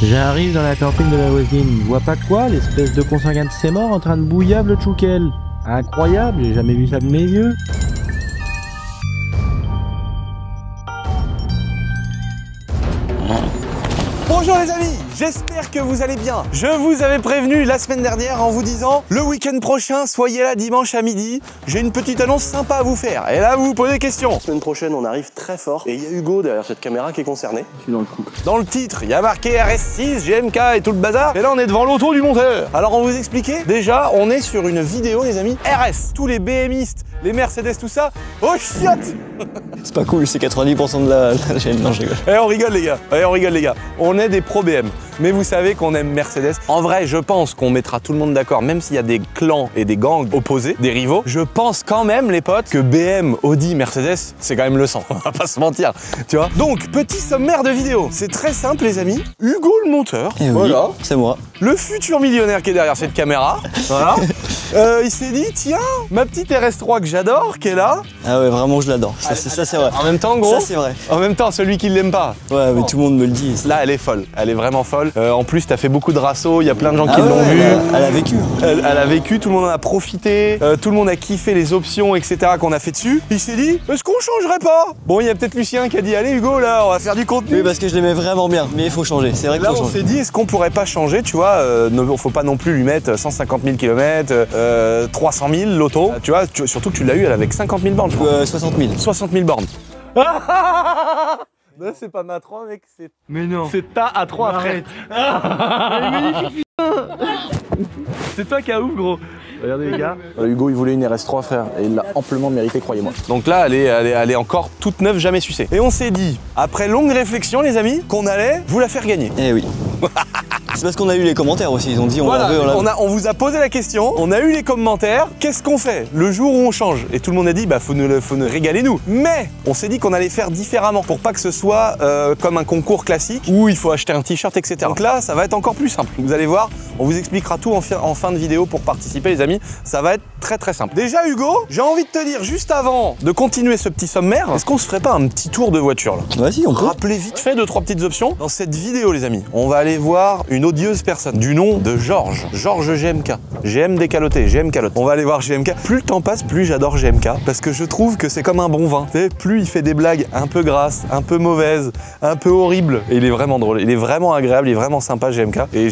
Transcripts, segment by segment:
J'arrive dans la campine de la voisine, je vois pas quoi, l'espèce de consanguin de ses morts en train de bouillable le tchoukel. Incroyable, j'ai jamais vu ça de mes yeux. Bonjour les amis, j'espère que vous allez bien. Je vous avais prévenu la semaine dernière en vous disant le week-end prochain, soyez là dimanche à midi. J'ai une petite annonce sympa à vous faire. Et là, vous vous posez des questions. La semaine prochaine, on arrive très fort. Et il y a Hugo derrière cette caméra qui est concerné. Je suis dans le coup. Dans le titre, il y a marqué RS6, GMK et tout le bazar. Et là, on est devant l'auto du monteur. Alors, on vous expliquer. Déjà, on est sur une vidéo, les amis. RS. Tous les BMistes, les Mercedes, tout ça. Oh, chiotte. C'est pas cool, c'est 90% de la chaîne. Non, je rigole. Eh, on rigole, les gars. Eh, on rigole, les gars. On est des pro BM. Mais vous savez qu'on aime Mercedes. En vrai, je pense qu'on mettra tout le monde d'accord, même s'il y a des clans et des gangs opposés, des rivaux. Je pense quand même, les potes, que BM, Audi, Mercedes, c'est quand même le sang. On va pas se mentir, tu vois. Donc, petit sommaire de vidéo. C'est très simple, les amis. Hugo le monteur, Et oui, voilà. c'est moi. Le futur millionnaire qui est derrière cette caméra, voilà. Il s'est dit, tiens, ma petite RS3 que j'adore, qui est là. Ah ouais, vraiment, je l'adore. Ça, c'est vrai. En même temps, gros. Ça, c'est vrai. En même temps, celui qui l'aime pas. Ouais, mais tout le monde me le dit. Là, elle est folle. Elle est vraiment folle. En plus, t'as fait beaucoup de rassos. Il y a plein de gens qui Ah l'ont ouais, vu. Elle a vécu. Elle a vécu, tout le monde en a profité, tout le monde a kiffé les options, etc. qu'on a fait dessus. Il s'est dit, est-ce qu'on changerait pas? Bon, il y a peut-être Lucien qui a dit, allez Hugo, là, on va faire du contenu. Oui, parce que je l'aimais vraiment bien. Mais il faut changer. C'est vrai qu'il Là, faut on changer. s'est dit, est-ce qu'on pourrait pas changer, tu vois, faut pas non plus lui mettre 150 000 km, 300 000 l'auto. Tu vois, surtout que tu l'as eu, elle avec 50 000 bornes, je crois. 60 000. 60 000 bornes. Non, c'est pas ma 3, mec, c'est... Mais non. C'est ta A3, frère. Elle est magnifique, putain. C'est toi qui as ouf, gros. Regardez les gars. Hugo, il voulait une RS3, frère, et il l'a amplement mérité, croyez-moi. Donc là, elle est encore toute neuve, jamais sucée. Et on s'est dit, après longue réflexion, les amis, qu'on allait vous la faire gagner. Eh oui. C'est parce qu'on a eu les commentaires aussi. Ils ont dit, on Voilà, la veut, on la veut. on vous a posé la question, on a eu les commentaires, qu'est-ce qu'on fait le jour où on change? Et tout le monde a dit, bah faut nous régaler nous. Mais on s'est dit qu'on allait faire différemment pour pas que ce soit comme un concours classique où il faut acheter un t-shirt, etc. Donc là, ça va être encore plus simple. Vous allez voir, on vous expliquera tout en fin de vidéo pour participer, les amis. Ça va être très très simple. Déjà, Hugo, j'ai envie de te dire, juste avant de continuer ce petit sommaire, est-ce qu'on se ferait pas un petit tour de voiture là? Vas-y, on peut. Rappelez vite fait 2-3 petites options. Dans cette vidéo, les amis, on va aller voir une odieuse personne du nom de Georges. Georges GMK. GM décaloté, GM calotte. On va aller voir GMK. Plus le temps passe, plus j'adore GMK parce que je trouve que c'est comme un bon vin. Tu sais, plus il fait des blagues un peu grasses, un peu mauvaises, un peu horribles. Et il est vraiment drôle. Il est vraiment agréable, il est vraiment sympa GMK. Et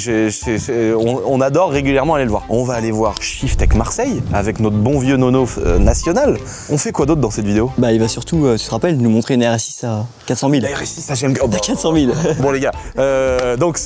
on adore régulièrement aller le voir. On va aller voir Shiftech Marseille avec notre bon vieux nono national. On fait quoi d'autre dans cette vidéo? Bah, il va surtout, tu te rappelles, nous montrer une RS6 à 400 000. La RS6 à GMK. Oh, bah. 400 000. Bon les gars, donc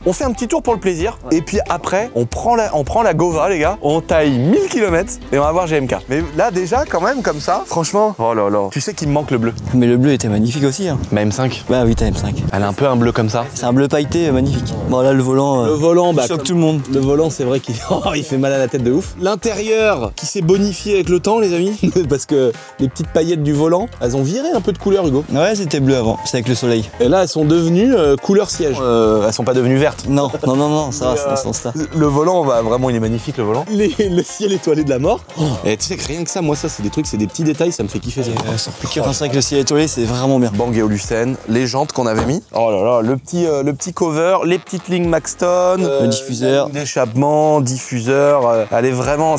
on fait un petit tour pour le plaisir, ouais. Et puis après on prend la Gova les gars, on taille 1000 km et on va voir GMK. Mais là déjà quand même comme ça, franchement, oh là là, tu sais qu'il me manque le bleu. Mais le bleu était magnifique aussi. Hein. Ma M5. Bah oui, ta M5. Elle a un peu un bleu comme ça. C'est un bleu pailleté magnifique. Bon là le volant, bah, choque tout le monde. Le volant c'est vrai qu'il il fait mal à la tête de ouf. L'intérieur qui s'est bonifié avec le temps les amis, parce que les petites paillettes du volant, elles ont viré un peu de couleur Hugo. Ouais, c'était bleu avant, c'est avec le soleil. Et là elles sont devenues couleur siège. Elles sont pas devenues vertes. Non, ça va, c'est dans ce sens-là. Le volant, vraiment, il est magnifique, le volant. Le ciel étoilé de la mort. Oh. Et tu sais que rien que ça, moi, ça, c'est des trucs, c'est des petits détails, ça me fait kiffer. C'est vrai que le ciel étoilé, c'est vraiment bien. Bang & Olufsen, les jantes qu'on avait mis. Oh là là, le petit cover, les petites lignes Maxton. Le diffuseur. D'échappement, diffuseur. Elle est vraiment,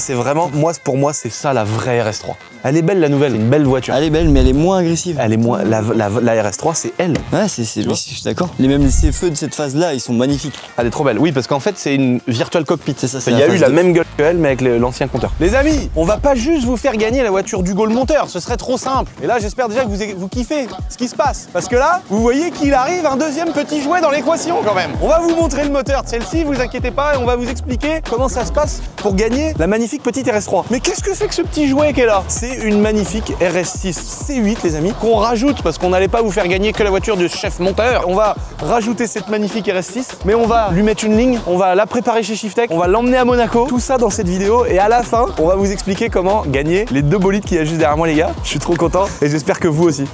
pour moi, c'est ça la vraie RS3. Elle est belle, la nouvelle, c'est une belle voiture. Elle est belle, mais elle est moins agressive. Elle est moins, la RS3, c'est elle. Ouais, je suis d'accord. Ces feux de cette phase-là, ils sont magnifiques. Elle est trop belle, oui, parce qu'en fait, c'est une virtual cockpit. C'est ça, il y a eu la même gueule que elle, mais avec l'ancien compteur. Les amis, on va pas juste vous faire gagner la voiture d'Hugo le monteur, ce serait trop simple. Et là, j'espère déjà que vous kiffez ce qui se passe. Parce que là, vous voyez qu'il arrive un deuxième petit jouet dans l'équation quand même. On va vous montrer le moteur de celle-ci, vous inquiétez pas, et on va vous expliquer comment ça se passe pour gagner la magnifique petite RS3. Mais qu'est-ce que c'est que ce petit jouet qui est là? C'est une magnifique RS6 C8, les amis, qu'on rajoute parce qu'on n'allait pas vous faire gagner que la voiture de chef monteur. On va rajouter cette magnifique RS6, mais on va lui mettre une ligne, on va la préparer chez Shiftech, on va l'emmener à Monaco, tout ça dans cette vidéo, et à la fin, on va vous expliquer comment gagner les 2 bolides qu'il y a juste derrière moi les gars. Je suis trop content et j'espère que vous aussi.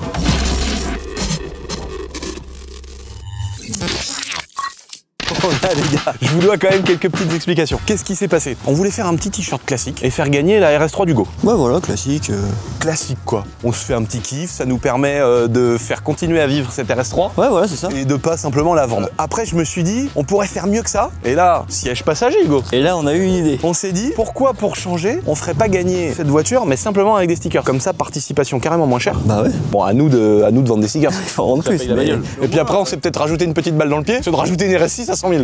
Oh là les gars, je vous dois quand même quelques petites explications. Qu'est-ce qui s'est passé? On voulait faire un petit t-shirt classique et faire gagner la RS3 d'Hugo. Ouais, voilà, classique. Classique quoi. On se fait un petit kiff, ça nous permet de faire continuer à vivre cette RS3. Ouais, voilà, c'est ça. Et de pas simplement la vendre. Après, je me suis dit, on pourrait faire mieux que ça. Et là, siège passager, Hugo. Et là, on a eu une idée. On s'est dit, pourquoi pour changer, on ferait pas gagner cette voiture, mais simplement avec des stickers. Comme ça, participation carrément moins chère. Bah ouais. Bon, à nous de vendre des stickers. Il faut en vendre plus. Mais... Et puis après, on s'est peut-être rajouté une petite balle dans le pied, c'est de rajouter une RS6 à 100 000.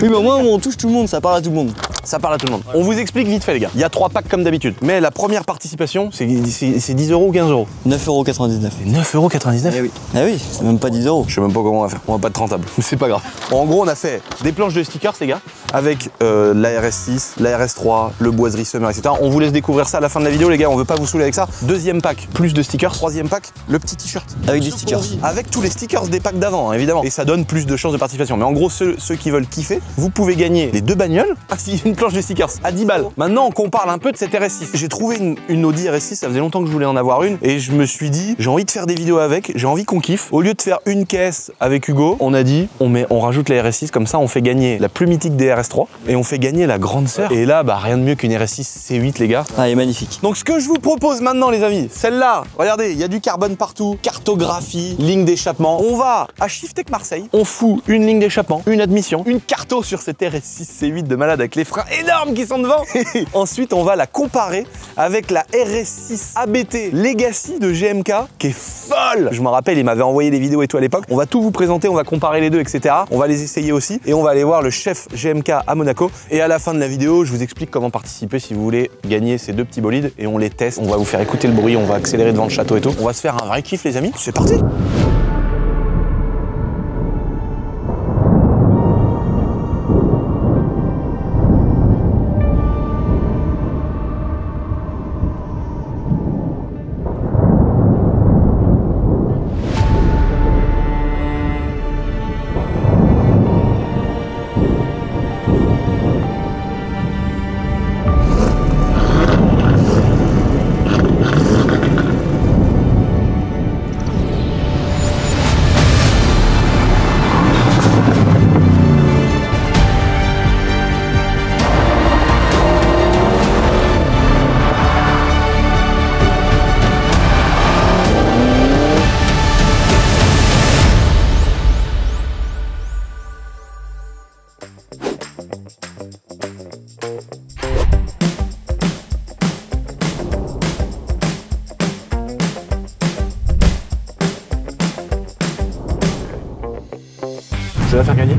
Oui, mais au moins, on touche tout le monde, ça parle à tout le monde. Ça parle à tout le monde. On vous explique vite fait, les gars. Il y a 3 packs comme d'habitude. Mais la première participation, c'est 10 euros ou 15 euros. 9,99 €. 9,99 €. Eh oui. Ah oui, c'est même pas 10 €. Je sais même pas comment on va faire. On va pas être rentable. Mais c'est pas grave. En gros, on a fait des planches de stickers, les gars, avec la RS6, la RS3, le Boiserie Summer, etc. On vous laisse découvrir ça à la fin de la vidéo, les gars. On veut pas vous saouler avec ça. Deuxième pack, plus de stickers. Troisième pack, le petit t-shirt. Avec des stickers. Avec tous les stickers des packs d'avant, hein, évidemment. Et ça donne plus de chances de participation. Mais en gros, ceux qui veulent kiffer, vous pouvez gagner les 2 bagnoles ainsi une planche de stickers à 10 balles. Maintenant qu'on parle un peu de cette RS6. J'ai trouvé une Audi RS6, ça faisait longtemps que je voulais en avoir une. Et je me suis dit, j'ai envie de faire des vidéos avec, j'ai envie qu'on kiffe. Au lieu de faire une caisse avec Hugo, on a dit, on rajoute la RS6, comme ça on fait gagner la plus mythique des RS3 et on fait gagner la grande sœur. Et là, bah rien de mieux qu'une RS6 C8, les gars. Ah, elle est magnifique. Donc ce que je vous propose maintenant, les amis, celle-là, regardez, il y a du carbone partout, cartographie, ligne d'échappement. On va à Shiftech Marseille, on fout une ligne d'échappement, une admission, une carto sur cette RS6 C8 de malade avec les freins énormes qui sont devant. Ensuite, on va la comparer avec la RS6 ABT Legacy de GMK qui est folle. Je me rappelle, il m'avait envoyé des vidéos et tout à l'époque. On va tout vous présenter, on va comparer les deux, etc. On va les essayer aussi et on va aller voir le chef GMK à Monaco. Et à la fin de la vidéo, je vous explique comment participer si vous voulez gagner ces 2 petits bolides et on les teste. On va vous faire écouter le bruit, on va accélérer devant le château et tout. On va se faire un vrai kiff, les amis. C'est parti. Je vais la faire gagner.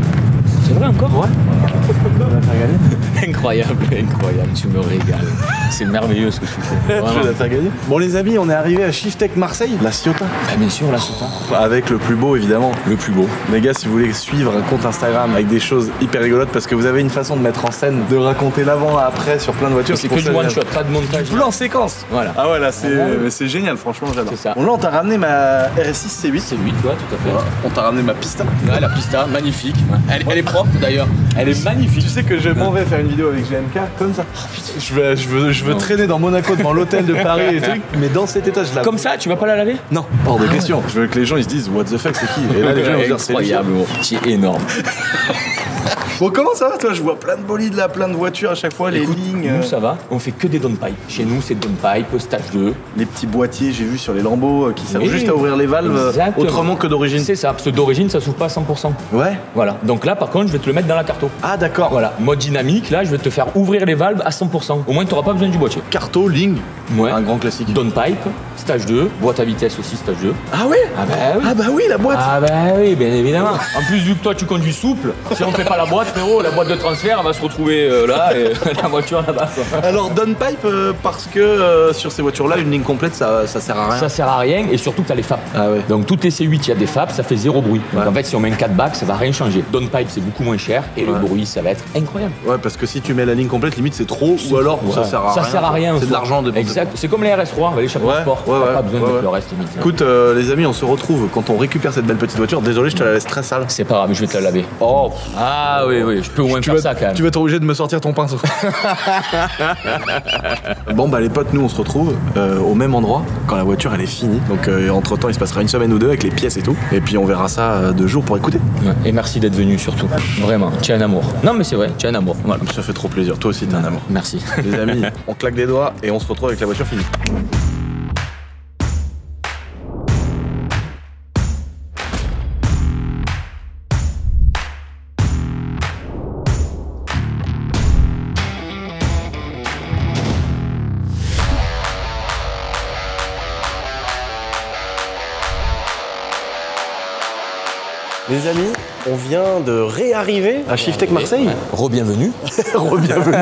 C'est vrai encore? Ouais. Je vais la faire gagner. Incroyable, incroyable, tu me régales. C'est merveilleux ce que tu fais. Je vais la faire gagner. Bon les amis, on est arrivé à Shiftech Marseille, la Ciotat. Ah, bien sûr, là, c'est ça. Avec le plus beau évidemment. Le plus beau. Les gars, si vous voulez suivre un compte Instagram avec des choses hyper rigolotes, parce que vous avez une façon de mettre en scène, de raconter l'avant et après sur plein de voitures. C'est que du one shot, pas de montage. Plan en séquence. Voilà. Ah ouais, là c'est génial, franchement j'adore. C'est ça. Bon là on t'a ramené ma RS6 C8. C'est 8, ouais, tout à fait. On t'a ramené ma Pista. Ouais, la pista, magnifique. Elle est propre d'ailleurs. Elle est magnifique. Tu sais que je m'en vais faire une vidéo avec GMK comme ça. Je veux traîner dans Monaco devant l'hôtel de Paris et trucs, mais dans cet état je la. Comme ça, tu vas pas la laver? Non, hors de question. Je veux que les gens ils se disent what the fuck c'est qui? Et là les gens vont se dire c'est lui. Incroyable, tu es énorme. Bon comment ça va toi? Je vois plein de bolides là, plein de voitures à chaque fois, Écoute, les lignes. Nous ça va, on fait que des downpipe. Chez nous c'est downpipe, stage 2. Les petits boîtiers j'ai vu sur les Lambeaux qui servent Oui, juste à ouvrir les valves exactement. autrement que d'origine. C'est ça, parce que d'origine ça s'ouvre pas à 100%. Ouais. Voilà, donc là par contre je vais te le mettre dans la carto. Ah d'accord. Voilà, mode dynamique, là je vais te faire ouvrir les valves à 100%. Au moins tu n'auras pas besoin du boîtier. Carto, ligne, Ouais. un grand classique. Downpipe, stage 2, boîte à vitesse aussi stage 2. Ah ouais. Ah bah oui. Ah bah oui la boîte. Ah bah oui, bien évidemment. En plus, vu que toi tu conduis souple, si on fait pas la boîte, frérot, la boîte de transfert elle va se retrouver là et la voiture là-bas. Alors downpipe parce que sur ces voitures là une ligne complète ça sert à rien. Ça sert à rien et surtout que t'as les FAP. Ah ouais. Donc toutes les C8 il y a des FAP, ça fait zéro bruit. Donc en fait si on met une 4 bacs ça va rien changer. Downpipe c'est beaucoup moins cher et le bruit ça va être incroyable. Ouais parce que si tu mets la ligne complète limite c'est trop ou alors ça sert à rien. Ça sert à rien. C'est de l'argent de. Exact. C'est comme les RS3, les chapeaux Ouais, sport. ouais, T'as ouais, pas besoin de ouais, mettre ouais. le reste limite. Écoute les amis on se retrouve quand on récupère cette belle petite voiture. Désolé je te la laisse très sale. C'est pas grave, mais je vais te la laver. Oh. Ah oui, oui, je peux au moins faire ça quand même. Tu vas être obligé de me sortir ton pinceau. Bon bah les potes, nous on se retrouve au même endroit quand la voiture elle est finie. Donc entre temps il se passera une semaine ou deux avec les pièces et tout. Et puis on verra ça de jour pour écouter. Ouais, et merci d'être venu surtout. Vraiment, tu es un amour. Non mais c'est vrai, tu es un amour. Voilà. Ça fait trop plaisir, toi aussi t'es un amour. Merci. Les amis, on claque des doigts et on se retrouve avec la voiture finie. Les amis, on vient de réarriver à Shiftech Marseille. Re-bienvenue. Re-bienvenue.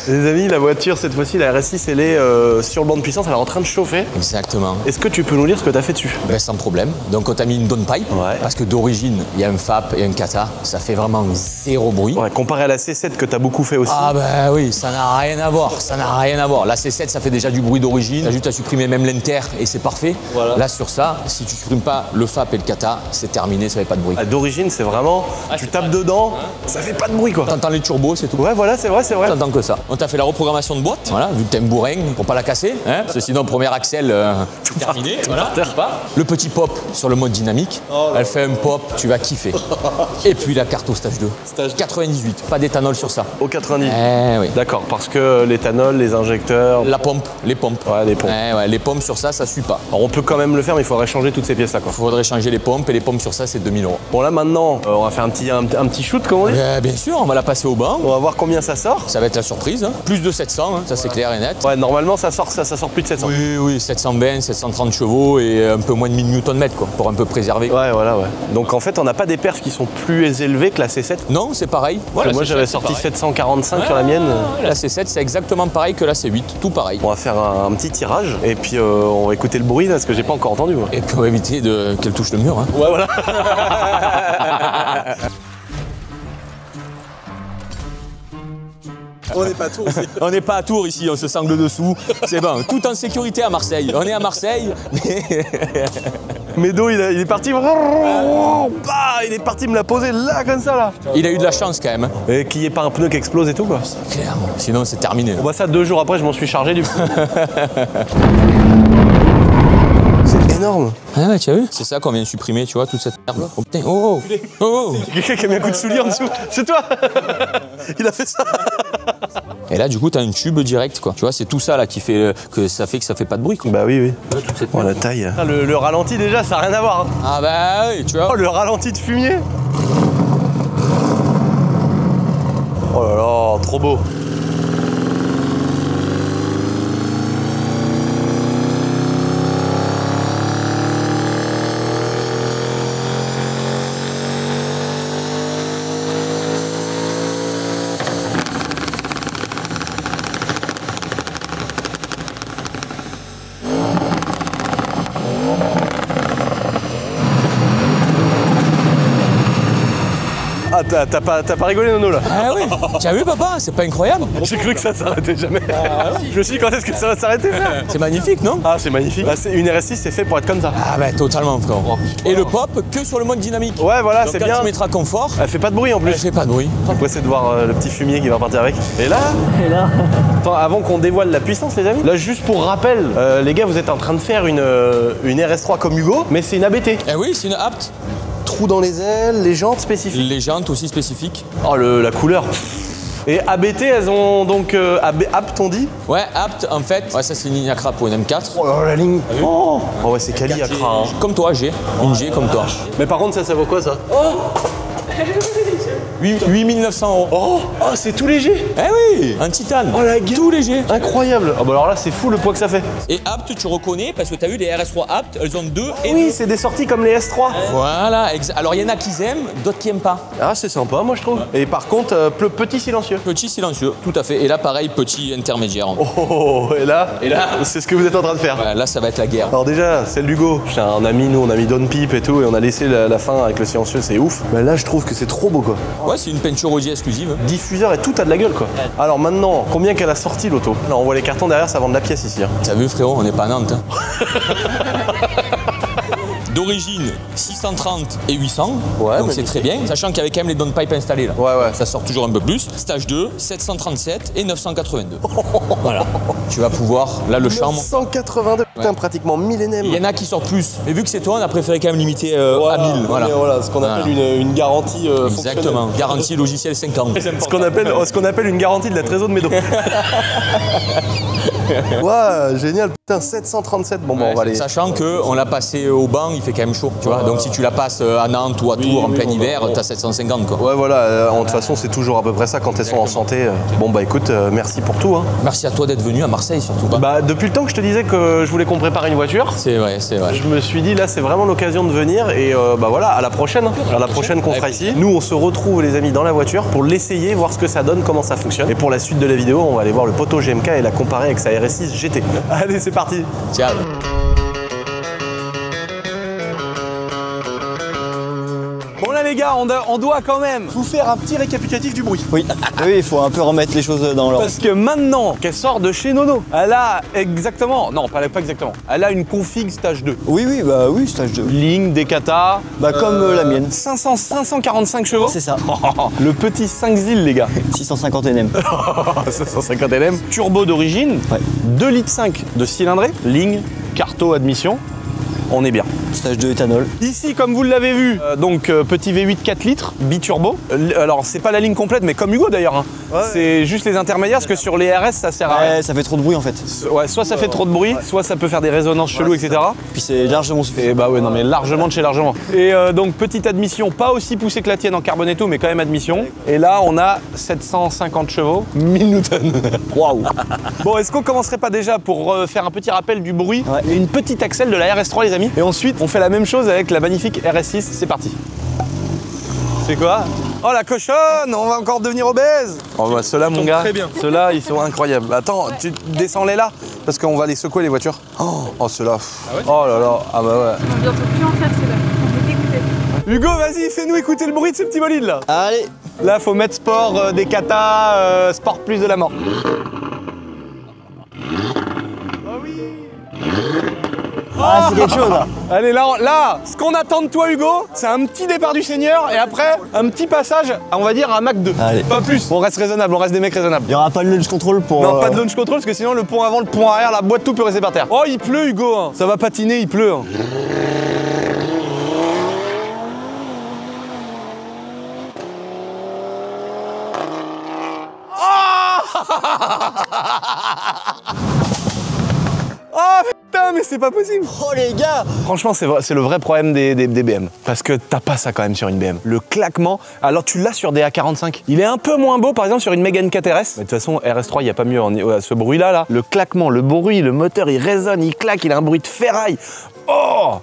Les amis, la voiture, cette fois-ci, la RS6, elle est sur le banc de puissance, elle est en train de chauffer. Exactement. Est-ce que tu peux nous dire ce que tu as fait dessus? Ben, sans problème. Donc on t'a mis une downpipe, parce que d'origine, il y a un FAP et un kata, ça fait vraiment zéro bruit. Ouais, comparé à la C7 que tu as beaucoup fait aussi. Ah ben oui, ça n'a rien à voir, ça n'a rien à voir. La C7, ça fait déjà du bruit d'origine, t'as juste à supprimer même l'inter et c'est parfait. Voilà. Là sur ça, si tu supprimes pas le FAP et le kata, c'est terminé, ça fait pas de bruit. D'origine, c'est vraiment, tu tapes dedans, ça fait pas de bruit quoi. T'entends les turbos, c'est tout. Ouais, voilà, c'est vrai, c'est vrai. T'entends que ça. On t'a fait la reprogrammation de boîte, voilà, vu que t'es un bourrin, pour pas la casser, hein, parce que sinon, premier axel, tout terminé, voilà, pas. Le petit pop sur le mode dynamique, elle fait un pop, tu vas kiffer. Et puis la carte au stage 2. Stage 98, pas d'éthanol sur ça. Au 90. Oui. D'accord, parce que l'éthanol, les injecteurs. La pompe, les pompes. Ouais, les pompes. Ouais, les pompes sur ça suit pas. Alors on peut quand même le faire, mais il faudrait changer toutes ces pièces là quoi. Il faudrait changer les pompes et les pompes sur ça, c'est 2000 €. Bon, là maintenant, on va faire un petit shoot, comme on dit. Bien sûr, on va la passer au banc. On va voir combien ça sort. Ça va être la surprise. Hein. Plus de 700, hein, ça c'est clair et net. Ouais, normalement ça sort plus de 700. Oui, 720, 730 chevaux et un peu moins de 1000 Nm quoi, pour un peu préserver. Ouais, voilà, ouais. Donc en fait, on n'a pas des perfs qui sont plus élevés que la C7. Non, c'est pareil. Voilà, moi j'avais sorti 745 sur la mienne. La C7, c'est exactement pareil que la C8, tout pareil. On va faire un petit tirage et puis on va écouter le bruit là, parce que j'ai pas encore entendu moi. Et pour éviter qu'elle touche le mur. Hein. Ouais, voilà. On n'est pas à Tours ici. On n'est pas à Tours ici, on se sangle dessous. C'est bon, tout en sécurité à Marseille. On est à Marseille, mais... Médo, il est parti. Bah, il est parti me la poser là, comme ça, là. Il a eu de la chance quand même. Et qu'il n'y ait pas un pneu qui explose et tout, quoi. Clairement, sinon c'est terminé. On voit ça 2 jours après, je m'en suis chargé du coup. C'est énorme. Ah ouais, tu as vu? C'est ça qu'on vient de supprimer, tu vois, toute cette merde. Oh putain, oh, oh, oh. Quelqu'un qui a mis un coup de soulier en dessous. C'est toi. Il a fait ça. Et là, du coup, t'as un tube direct, quoi. Tu vois, c'est tout ça là qui fait que ça fait pas de bruit, quoi. Bah oui, oui. Là, toute cette Oh la taille. Le ralenti déjà, ça n'a rien à voir. Hein. Ah bah oui, tu vois. Oh le ralenti de fumier. Oh là là, trop beau. Ah, t'as pas rigolé, Nono, là? Ah oui, tu as vu, papa? C'est pas incroyable? J'ai cru que ça s'arrêtait jamais. Je me suis dit, quand est-ce que ça va s'arrêter, ça? C'est magnifique, non? Ah, c'est magnifique. Bah, une RS6, c'est fait pour être comme ça. Ah bah totalement, frère. Et le pop que sur le mode dynamique. Ouais, voilà, c'est quand bien. tu mettras confort, Elle fait pas de bruit en plus. elle fait pas de bruit. On va essayer de voir le petit fumier qui va partir avec. Et là Attends, avant qu'on dévoile la puissance, les amis. Là, juste pour rappel, les gars, vous êtes en train de faire une RS3 comme Hugo, mais c'est une ABT. Eh oui, c'est une apt. Trou dans les ailes, les jantes spécifiques. Les jantes aussi spécifiques. Oh, la couleur. Et ABT, elles ont donc apt, on dit? Ouais, apt en fait. Ouais, ça c'est une ligne Accra pour une M4. Oh là, la ligne. Oh ouais, c'est quali Accra. Hein. Comme toi, G. Une G comme toi. Mais par contre, ça vaut quoi ça? 8900 €. Oh, c'est tout léger. Eh oui, un titane. Oh la gueule. Tout léger. Incroyable. Oh bah alors là, c'est fou le poids que ça fait. Et apt, tu reconnais parce que tu as vu les RS3 apt, elles ont 2 et Oui, c'est des sorties comme les S3. Voilà, alors il y en a qui aiment, d'autres qui aiment pas. Ah, c'est sympa, moi je trouve. Et par contre, petit silencieux. Petit silencieux, tout à fait. Et là, pareil, petit intermédiaire. Oh, et là, c'est ce que vous êtes en train de faire. Ouais, là, ça va être la guerre. Alors déjà, celle d'Hugo, j'ai un ami, nous on a mis Don Peep et tout, et on a laissé la fin avec le silencieux, c'est ouf. Mais là, je trouve que c'est trop beau quoi. Ouais, c'est une peinture Audi exclusive. Diffuseur et tout a de la gueule quoi. Alors maintenant, combien qu'elle a sorti l'auto? Là, on voit les cartons derrière, ça vend de la pièce ici. Hein. T'as vu, frérot, on n'est pas à Nantes. Hein. d'origine 630 et 800, Ouais, donc c'est très bien, sachant qu'il y avait quand même les downpipes installés là. Ouais, ouais. Ça sort toujours un peu plus. Stage 2, 737 et 982. Voilà. Tu vas pouvoir, là le charme. 182, putain, Ouais. pratiquement millénaire. Il y en a qui sortent plus. Mais vu que c'est toi, on a préféré quand même limiter à 1000. Voilà. Voilà, ce qu'on appelle une garantie Exactement. Garantie logiciel 50. Ce qu'on appelle une garantie de la trésor de Médo. Ouais, génial, putain, 737. Bon, on va aller. Sachant qu'on l'a passé au banc, il fait quand même chaud. Tu vois. Donc si tu la passes à Nantes ou à Tours en plein hiver, t'as 750 quoi. Ouais, voilà, de toute façon, c'est toujours à peu près ça quand elles sont en santé. Bon, bah écoute, merci pour tout. Hein. Merci à toi d'être venu à Marseille surtout. Bah, depuis le temps que je te disais que je voulais qu'on prépare une voiture, C'est vrai, c'est vrai. je me suis dit là, c'est vraiment l'occasion de venir et bah voilà, à la prochaine. À la prochaine qu'on fera ici. Nous, on se retrouve, les amis, dans la voiture pour l'essayer, voir ce que ça donne, comment ça fonctionne. Et pour la suite de la vidéo, on va aller voir le Poteau GMK et la comparer avec sa RS6 GT. Allez, c'est parti. Tiens. Bon là les gars, on doit quand même vous faire un petit récapitulatif du bruit. Oui, oui, il faut un peu remettre les choses dans l'ordre. Parce que maintenant qu'elle sort de chez Nono, elle a exactement, non pas exactement, elle a une config stage 2. Oui, oui, bah oui, stage 2. Ligne, Decata, Bah comme la mienne. 545 chevaux. C'est ça. Le petit 5 zil les gars. 650 NM. 550 LM. Turbo d'origine, Ouais. 2,5 litres de cylindrée, ligne, carto, admission. On est bien. Stage 2 éthanol. Ici, comme vous l'avez vu, petit V8 4 litres, biturbo. Alors, c'est pas la ligne complète, mais comme Hugo d'ailleurs. Hein. Ouais. C'est juste les intermédiaires, parce que sur les RS, ça sert à rien. Ouais, ça fait trop de bruit en fait. Ouais, soit ça fait trop de bruit, soit ça peut faire des résonances cheloues, etc. Puis c'est largement suffisant. Et bah ouais, non mais largement de chez largement. Et donc petite admission, pas aussi poussée que la tienne en carbone et tout, mais quand même admission. Et là, on a 750 chevaux, 1000 newtons. Waouh. Bon, est-ce qu'on commencerait pas déjà pour faire un petit rappel du bruit Ouais. et une petite accel de la RS3 les amis. Et ensuite, on fait la même chose avec la magnifique RS6. C'est parti. C'est quoi? Oh la cochonne, on va encore devenir obèse. Oh bah ceux-là mon gars, ceux-là ils sont incroyables. Attends, tu descends-les là parce qu'on va les secouer les voitures. Oh ceux-là. Oh là là, ah bah ouais. On vient plus en faire cela. On peut t'écouter. Hugo, vas-y, fais-nous écouter le bruit de ce petit bolide là. Allez. Là, faut mettre sport, des katas, sport plus de la mort. Ah, c'est quelque chose là. Allez, là, ce qu'on attend de toi, Hugo, c'est un petit départ du Seigneur et après, un petit passage, on va dire, à Mach 2. Allez. Pas plus. On reste raisonnable, on reste des mecs raisonnables. Il n'y aura pas de launch control pour. Non, pas de launch control parce que sinon, le pont avant, le pont arrière, la boîte, tout peut rester par terre. Oh, il pleut, Hugo. Hein. Ça va patiner, il pleut. Hein. Oh putain, mais c'est pas possible. Oh les gars. Franchement, c'est le vrai problème des BM. Parce que t'as pas ça quand même sur une BM. Le claquement, alors tu l'as sur des A45. Il est un peu moins beau par exemple sur une Mégane 4 RS. Mais de toute façon, RS3, il n'y a pas mieux. Ce bruit-là, là, le claquement, le bruit, le moteur, il résonne, il claque, il a un bruit de ferraille. Oh!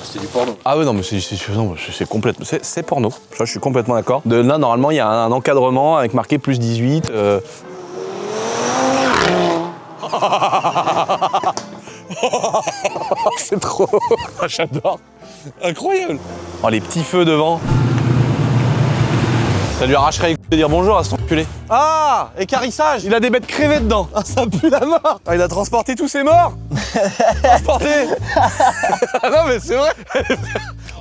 C'est du porno. Ah ouais, non, mais c'est complètement. C'est porno. Ça, je suis complètement d'accord. De là, normalement, il y a un encadrement avec marqué plus 18. C'est trop. J'adore. Incroyable. Oh, les petits feux devant. Ça lui arracherait de dire bonjour à cet enculé. Ah, écarissage. Il a des bêtes crevées dedans. Ah, ça pue la mort. Ah, il a transporté tous ses morts. Transporté. Ah non, mais c'est vrai.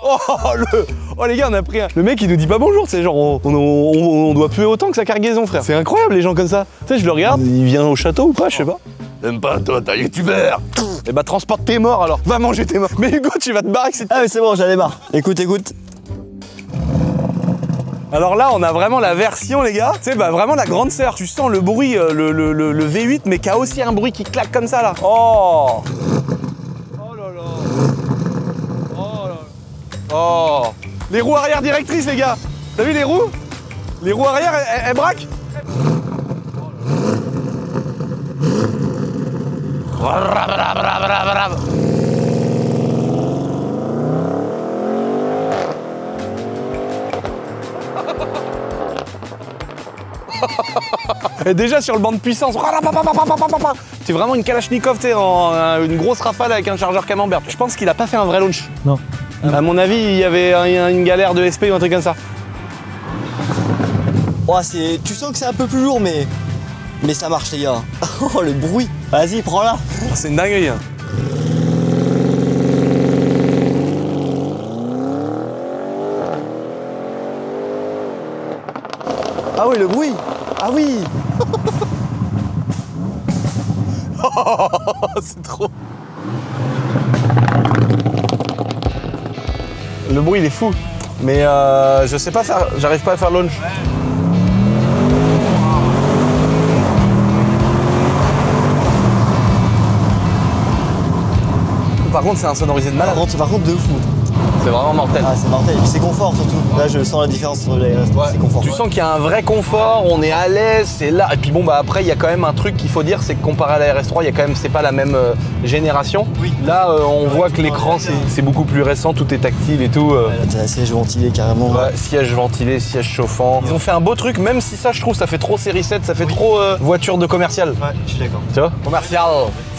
Oh les gars, on a pris un... Le mec, il nous dit pas bonjour, c'est genre on doit puer autant que sa cargaison, frère. C'est incroyable, les gens comme ça. Tu sais, je le regarde, il vient au château ou pas, je sais pas. T'aimes pas, toi, t'es un youtubeur. Eh bah, transporte tes morts alors. Va manger tes morts. Mais Hugo, tu vas te barrer que c'est... Ah mais c'est bon, j'en ai marre. Écoute, écoute. Alors là, on a vraiment la version, les gars. Tu sais, bah vraiment la grande sœur. Tu sens le bruit, le V8, mais qui a aussi un bruit qui claque comme ça, là. Oh. Oh là là. Oh là là. Oh. Les roues arrière directrices, les gars. T'as vu les roues? Les roues arrière, elles braquent. Et déjà sur le banc de puissance, c'est vraiment une Kalachnikov, tu sais, une grosse rafale avec un chargeur camembert. Je pense qu'il a pas fait un vrai launch. Non. À mon avis, il y avait une galère de SP ou un truc comme ça. Oh, tu sens que c'est un peu plus lourd, mais ça marche, les gars. Oh, le bruit. Vas-y, prends-la. C'est une dinguerie. Hein. Ah oui, le bruit. Ah oui. C'est trop. Le bruit il est fou. Mais je sais pas faire. J'arrive pas à faire launch. Par contre, c'est insonorisé de malade. Par contre, de fou. C'est vraiment mortel. Ah, c'est mortel. Et puis c'est confort surtout. Là, je sens la différence entre les restos. C'est confort. Tu sens qu'il y a un vrai confort, on est à l'aise, c'est là. Et puis bon, bah après, il y a quand même un truc qu'il faut dire, c'est que comparé à la RS3, il y a quand même, c'est pas la même génération. Oui. Là, on voit que l'écran, c'est beaucoup plus récent, tout est tactile et tout. Là, t'as un siège ventilé carrément. Ouais, siège ventilé, siège chauffant. Ils ont fait un beau truc, même si ça, je trouve, ça fait trop série 7, ça fait trop voiture de commercial. Ouais, je suis d'accord. Tu vois? Commercial.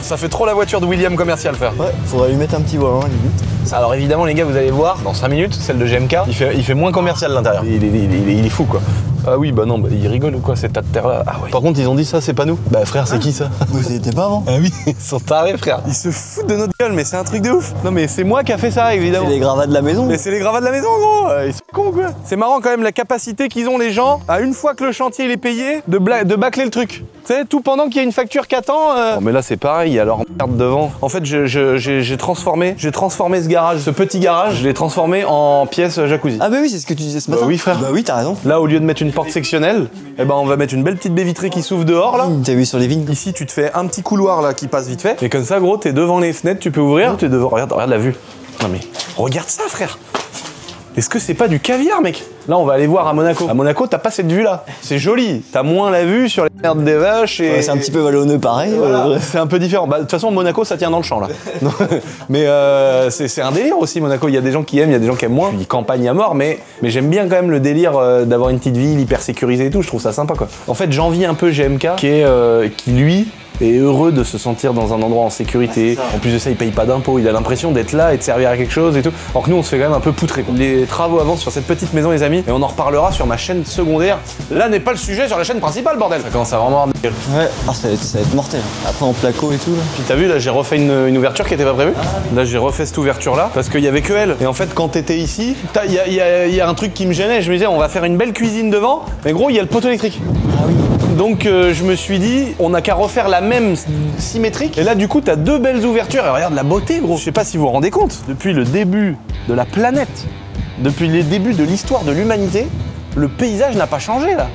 Ça fait trop la voiture de William commercial, frère. Ouais, faudrait lui mettre un petit volant, limite. Alors évidemment, les gars, vous allez voir, dans 5 minutes, celle de GMK, il fait moins commercial l'intérieur. Il est fou, quoi. Ah oui, bah non, bah, il rigole ou quoi, ces tas de terre là. Ah ouais. Par contre, ils ont dit ça, c'est pas nous. Bah frère, c'est qui ça? Vous étiez pas avant? Ah oui, ils sont tarés, frère. Ils se foutent de notre gueule, mais c'est un truc de ouf. Non, mais c'est moi qui a fait ça, évidemment. C'est les gravats de la maison. Mais c'est les gravats de la maison, gros. Ils sont cons, quoi. C'est marrant quand même la capacité qu'ils ont, les gens, à une fois que le chantier il est payé, de bâcler le truc. Tu sais, tout pendant qu'il y a une facture qui attend. Non, mais là, c'est pareil, il y a leur merde devant. En fait, j'ai transformé ce garage, ce petit garage, je l'ai transformé en pièce jacuzzi. Ah bah oui, c'est ce que tu disais ce matin. Bah oui, frère. Bah oui, t'as raison. Là, au lieu de mettre une porte sectionnelle, eh ben, on va mettre une belle petite baie vitrée qui s'ouvre dehors, là. T'as vu sur les vignes? Ici, tu te fais un petit couloir, là, qui passe vite fait. Et comme ça, gros, t'es devant les fenêtres, tu peux ouvrir. T'es devant, regarde la vue. Non mais, regarde ça, frère. Est-ce que c'est pas du caviar, mec? Là, on va aller voir à Monaco. À Monaco, t'as pas cette vue-là. C'est joli. T'as moins la vue sur les merdes des vaches et... Ouais, c'est un petit peu vallonneux pareil. Voilà, c'est un peu différent. Bah, de toute façon, Monaco, ça tient dans le champ, là. Non, mais c'est un délire aussi, Monaco. Il y a des gens qui aiment, il y a des gens qui aiment moins. Je dis campagne à mort, mais j'aime bien quand même le délire d'avoir une petite ville hyper sécurisée et tout. Je trouve ça sympa, quoi. En fait, j'envie un peu GMK, qui lui... est heureux de se sentir dans un endroit en sécurité. En plus de ça, il paye pas d'impôts. Il a l'impression d'être là et de servir à quelque chose et tout. Alors que nous, on se fait quand même un peu poutrer, quoi. Les travaux avancent sur cette petite maison, les amis, et on en reparlera sur ma chaîne secondaire. Là n'est pas le sujet sur la chaîne principale, bordel. Ça commence à vraiment avoir de gueule. Ouais, ah, ça va être mortel. Après, en placo et tout, là. Puis t'as vu, là, j'ai refait une ouverture qui était pas prévue. Là, j'ai refait cette ouverture-là parce qu'il y avait que elle. Et en fait, quand t'étais ici, il y a un truc qui me gênait. Je me disais, on va faire une belle cuisine devant, mais gros, il y a le poteau électrique. Ah oui. Donc je me suis dit, on n'a qu'à refaire la même symétrique. Et là, du coup, t'as deux belles ouvertures. Et regarde la beauté, gros. Je sais pas si vous vous rendez compte. Depuis le début de la planète, depuis les débuts de l'histoire de l'humanité, le paysage n'a pas changé, là.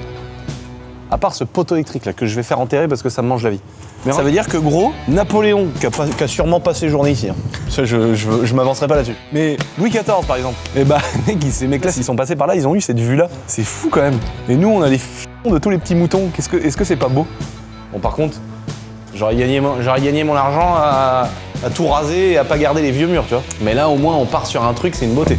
À part ce poteau électrique, là, que je vais faire enterrer parce que ça me mange la vie. Mais ça veut dire que, gros, Napoléon, qui a sûrement pas séjourné ici, hein. Ça, je m'avancerai pas là-dessus. Mais Louis XIV, par exemple, et bah, mec, ces mecs-là, s'ils sont passés par là, ils ont eu cette vue-là. C'est fou, quand même. Et nous, on a les fions de tous les petits moutons. Est-ce que c'est pas beau? Bon, par contre, j'aurais gagné mon argent à tout raser et à pas garder les vieux murs, tu vois. Mais là, au moins, on part sur un truc, c'est une beauté.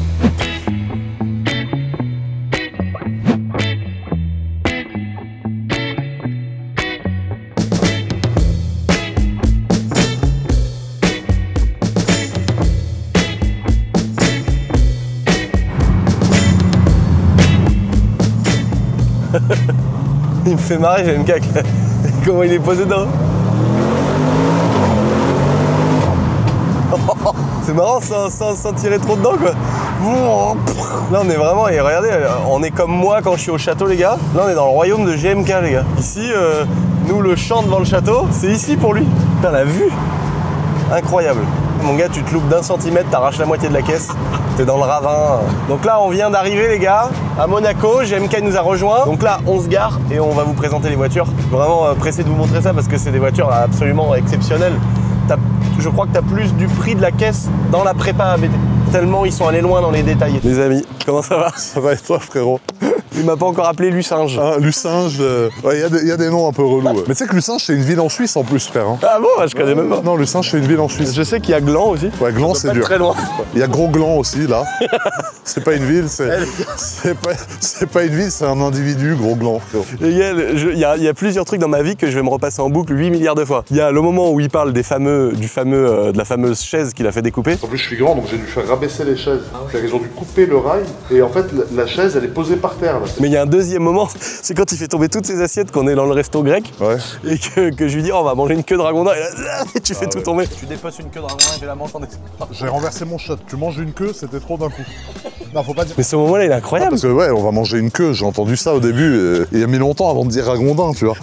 Il me fait marrer, j'ai une caque. Comment il est posé dedans. C'est marrant sans tirer trop dedans, quoi. Là on est vraiment, et regardez, on est comme moi quand je suis au château, les gars. Là on est dans le royaume de GMK, les gars. Ici, nous le champ devant le château, c'est ici pour lui. Putain, la vue, incroyable. Mon gars, tu te loupes d'1 centimètre, t'arraches la moitié de la caisse. T'es dans le ravin. Donc là, on vient d'arriver, les gars, à Monaco. GMK nous a rejoint. Donc là, on se gare et on va vous présenter les voitures. Vraiment pressé de vous montrer ça parce que c'est des voitures absolument exceptionnelles. Je crois que t'as plus du prix de la caisse dans la prépa ABT. Tellement ils sont allés loin dans les détails. Les amis, comment ça va? Ça va et toi, frérot? Il m'a pas encore appelé Lucinge. Ah, Lucinge, ouais, y a des noms un peu relous. Ouais. Mais tu sais que Lucinge, c'est une ville en Suisse en plus, frère. Hein. Ah bon? Je connais même pas. Non, Lucinge, c'est une ville en Suisse. Je sais qu'il y a Gland aussi. Ouais, Gland, c'est dur. Très loin. Il y a Gros Gland aussi, là. C'est pas une ville, c'est pas une ville, c'est un individu, Gros Gland. Les gars, il y a plusieurs trucs dans ma vie que je vais me repasser en boucle 8 milliards de fois. Il y a le moment où il parle de la fameuse chaise qu'il a fait découper. En plus, je suis grand, donc j'ai dû faire rabaisser les chaises. Ils ont dû couper le rail, et en fait, la chaise, elle est posée par terre. Là. Mais il y a un deuxième moment, c'est quand il fait tomber toutes ses assiettes qu'on est dans le resto grec, ouais. Et que je lui dis, oh, on va manger une queue de ragondin, et là, tu fais tout tomber. Tu dépasses une queue de ragondin et j'ai la manche en dessous. J'ai renversé mon shot. Tu manges une queue, c'était trop d'un coup. Non, faut pas dire. Mais ce moment-là, il est incroyable. Parce que ouais, on va manger une queue, j'ai entendu ça au début, il y a mis longtemps avant de dire ragondin, tu vois.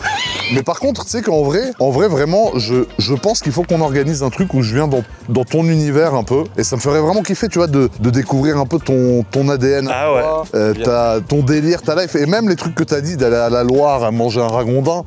Mais par contre, tu sais qu'en vrai, vraiment, je pense qu'il faut qu'on organise un truc où je viens dans ton univers un peu, et ça me ferait vraiment kiffer, tu vois, de découvrir un peu ton ADN, Ah ouais. ton délire, ta life, et même les trucs que t'as dit d'aller à la Loire à manger un ragondin.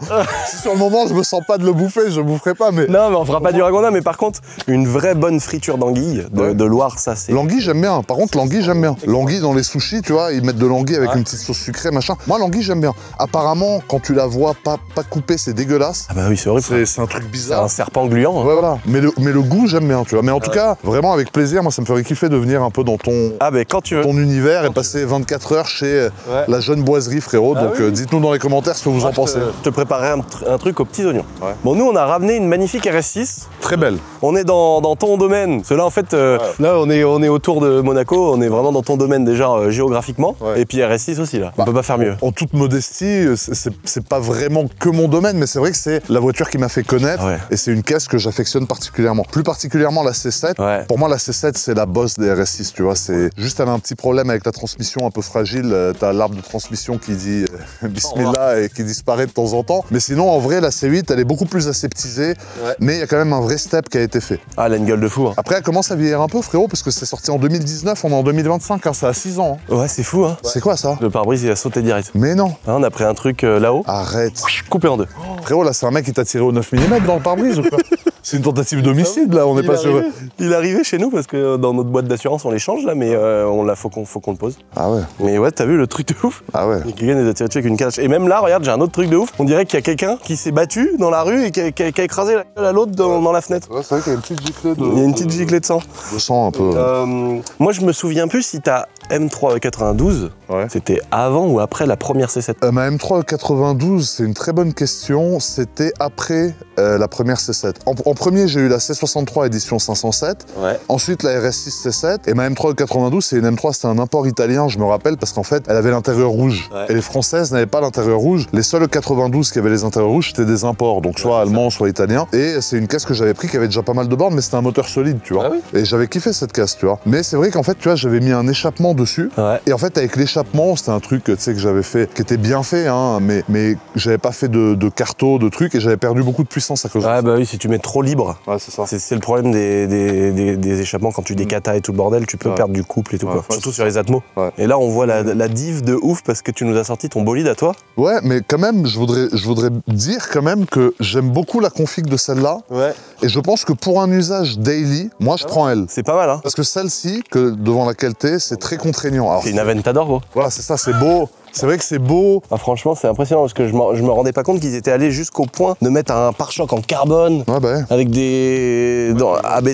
Si sur le moment je me sens pas de le bouffer, je boufferai pas, mais... Non, mais on fera pas du ragondin, mais par contre, une vraie bonne friture d'anguille de Loire, ça c'est... L'anguille, j'aime bien. Par contre, l'anguille, j'aime bien. L'anguille dans les sushis, tu vois, ils mettent de l'anguille avec une petite sauce sucrée, machin. Moi, l'anguille, j'aime bien. Apparemment, quand tu la vois pas coupée, c'est dégueulasse. Ah bah oui, c'est horrible. C'est un truc C'est bizarre. un serpent gluant. Hein. Ouais, voilà. Mais le goût, j'aime bien, tu vois. Mais en tout cas, vraiment avec plaisir, moi, ça me ferait kiffer de venir un peu dans ton Quand tu veux. ton univers et passer 24 heures chez la jeune boiserie, frérot. Ah Donc, oui. dites-nous dans les commentaires ce que vous en pensez. Je te préparerai un truc aux petits oignons. Ouais. Bon, nous, on a ramené une magnifique RS6. Très belle. On est dans ton domaine. Parce que là, en fait, là, on est autour de Monaco. On est vraiment dans ton domaine déjà géographiquement. Ouais. Et puis RS6 aussi, là. On peut pas faire mieux. En toute modestie, c'est pas vraiment que mon domaine, mais c'est vrai que c'est la voiture qui m'a fait connaître. Ouais. Et c'est une caisse que j'affectionne particulièrement. Plus particulièrement la C7. Ouais. Pour moi, la C7, c'est la bosse des RS6, tu vois. C'est juste, elle a un petit problème avec la transmission un peu fragile. T'as l'arbre de transmission qui dit Bismillah et qui disparaît de temps en temps. Mais sinon, en vrai, la C8, elle est beaucoup plus aseptisée. Ouais. Mais il y a quand même un vrai step qui a été fait. Ah, elle a une gueule de fou. Hein. Après, elle commence à vieillir un peu, frérot, parce que c'est sorti en 2019, on est en 2025, hein, ça a 6 ans. Hein. Ouais, c'est fou, hein. C'est quoi ça? Le pare-brise, il a sauté direct. Mais non. Hein, on a pris un truc là-haut, Arrête. coupé en deux. Frérot, là, c'est un mec qui t'a tiré au 9 mm dans le pare-brise ou quoi? C'est une tentative d'homicide, là, on n'est pas sûr. Il est arrivé chez nous parce que dans notre boîte d'assurance, on les change là, mais faut qu'on le pose. Ah ouais. Mais ouais, t'as vu le truc de ouf? Ah ouais. Et quelqu'un les a tirés dessus avec une calache. Et même là, regarde, j'ai un autre truc de ouf. On dirait qu'il y a quelqu'un qui s'est battu dans la rue et qui a écrasé la gueule à l'autre dans la fenêtre. Ouais, c'est vrai qu'il y a une petite giclée de... Il y a une petite giclée de sang. de sang un peu. Moi, je me souviens plus si ta M3 92, Ouais. c'était avant ou après la première C7. Ma M3 92, c'est une très bonne question. C'était après la première C7. En premier, j'ai eu la C63 édition 507. Ouais. Ensuite, la RS6 C7. Et ma M3 92, c'est une M3, c'était un import italien, je me rappelle, parce qu'en fait, elle avait l'intérieur rouge. Ouais. Et les françaises n'avaient pas l'intérieur rouge. Les seules 92 qui avaient les intérieurs rouges, c'était des imports. Donc soit allemands, soit italiens. Et c'est une caisse que j'avais pris qui avait déjà pas mal de bornes, mais c'était un moteur solide, tu vois. Ah oui. Et j'avais kiffé cette caisse, tu vois. Mais c'est vrai qu'en fait, tu vois, j'avais mis un échappement dessus. Ouais. Et en fait, avec l'échappement, c'était un truc, tu sais, que j'avais fait, qui était bien fait, hein, mais j'avais pas fait de carto, de trucs, et j'avais perdu beaucoup de puissance à cause de Ouais, ça. bah oui, si tu mets trop libre. Ouais, c'est ça. C'est le problème des échappements quand tu décatas et tout le bordel, tu peux Ouais. perdre du couple et tout Ouais, quoi. ouais, Surtout c'est sur les Atmos. Ouais. Et là on voit la div de ouf parce que tu nous as sorti ton bolide à toi. Ouais, mais quand même, je voudrais dire quand même que j'aime beaucoup la config de celle-là, Ouais. et je pense que pour un usage daily, moi je prends elle. C'est pas mal hein. Parce que celle-ci, devant laquelle t'es, c'est très contraignant. Alors, C'est une Aventador gros. voilà, c'est ça, c'est beau. C'est vrai que c'est beau. Ah, franchement c'est impressionnant parce que je me rendais pas compte qu'ils étaient allés jusqu'au point de mettre un pare-choc en carbone. Ouais, bah ouais. Avec des...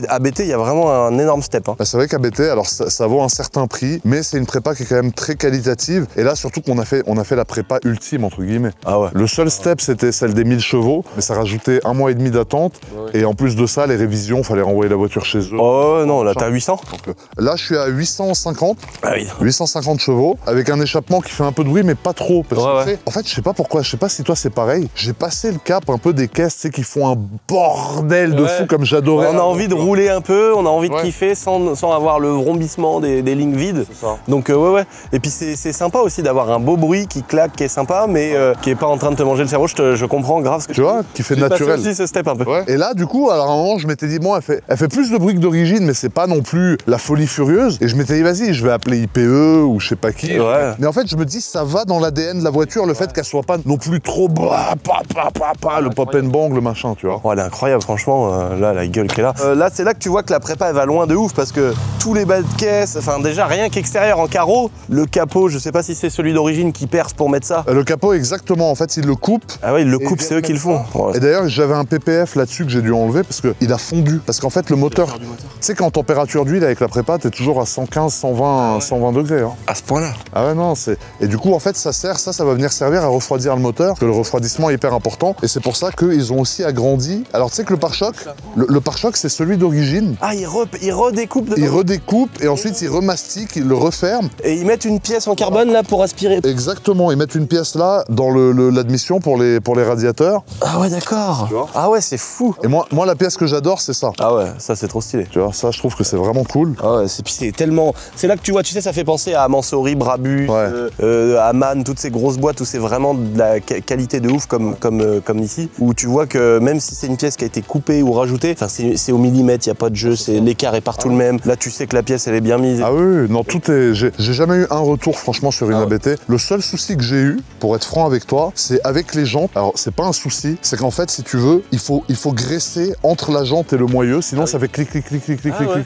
ABT, il y a vraiment un énorme step. Hein. Bah, c'est vrai qu'ABT, alors ça vaut un certain prix, mais c'est une prépa qui est quand même très qualitative. Et là, surtout qu'on a fait la prépa ultime, entre guillemets. Ah ouais. Le seul step, c'était celle des 1000 chevaux, mais ça rajoutait 1 mois et demi d'attente. Et en plus de ça, les révisions, fallait renvoyer la voiture chez eux. Oh non, là t'as 800. Donc, là, je suis à 850. Ah oui. 850 chevaux, avec un échappement qui fait un peu de bruit, mais pas trop. Parce que, Ouais, tu sais, en fait, je sais pas pourquoi, je sais pas si toi c'est pareil. J'ai passé le cap un peu des caisses, tu sais, qui font un bordel de Ouais. fou comme j'adorais. On a envie de rouler un peu, on a envie de Ouais. kiffer sans avoir le vrombissement des lignes vides. C'est ça. Donc ouais. Et puis c'est sympa aussi d'avoir un beau bruit qui claque, qui est sympa, mais qui est pas en train de te manger le cerveau. Je comprends grave ce que Tu vois, qui fait J'ai passé naturel. aussi ce step un peu. Ouais. Et là, du coup, alors à un moment, je m'étais dit, bon, elle fait plus de bruit que d'origine, mais c'est pas non plus la folie furieuse. Et je m'étais dit, vas-y, je vais appeler IPE ou je sais pas qui. Ouais. Mais en fait, je me dis, ça va dans l'ADN de la voiture, le fait qu'elle soit pas non plus trop le pop and bang, le machin, tu vois. Oh, elle est incroyable, franchement, là, la gueule qu'elle a. Là, c'est là que tu vois que la prépa, elle va loin de ouf, parce que tous les bas de caisse, enfin, déjà, rien qu'extérieur en carreau, le capot, je sais pas si c'est celui d'origine qui perce pour mettre ça. Le capot, exactement, en fait, il le coupe. Ah ouais, ils le Et coupent, ils c'est eux qui le font. Et d'ailleurs, j'avais un PPF là-dessus que j'ai dû enlever parce qu'il a fondu. Parce qu'en fait, le moteur, tu sais qu'en température d'huile avec la prépa, t'es toujours à 115, 120 degrés. Hein. À ce point-là. Ah ouais, non, c'est. Et du coup, coup, en fait, ça va venir servir à refroidir le moteur, parce que le refroidissement est hyper important. Et c'est pour ça qu'ils ont aussi agrandi. Alors, tu sais que le pare-choc, le pare-choc, c'est celui d'origine. Ah, ils redécoupent dedans. Ils redécoupent et ensuite ils remastiquent, ils le referment. Et ils mettent une pièce en carbone là pour aspirer. Exactement, ils mettent une pièce là dans l'admission pour les radiateurs. Ah ouais, d'accord. Ah ouais, c'est fou. Et moi, la pièce que j'adore, c'est ça. Ah ouais, ça c'est trop stylé. Tu vois, ça, je trouve que c'est vraiment cool. Ah ouais, c'est tellement. C'est là que tu vois, tu sais, ça fait penser à Mansory, Brabus, à Man, toutes ces grosses boîtes où c'est vraiment de la qualité de ouf comme ici, où tu vois que même si c'est une pièce qui a été coupée ou rajoutée, c'est au millimètre, il n'y a pas de jeu, l'écart est partout le même. Là, tu sais que la pièce elle est bien mise. Ah oui, non, tout est. J'ai jamais eu un retour franchement sur une ABT. Le seul souci que j'ai eu, pour être franc avec toi, c'est avec les jantes. Alors c'est pas un souci, c'est qu'en fait, si tu veux, il faut graisser entre la jante et le moyeu, sinon ça fait clic.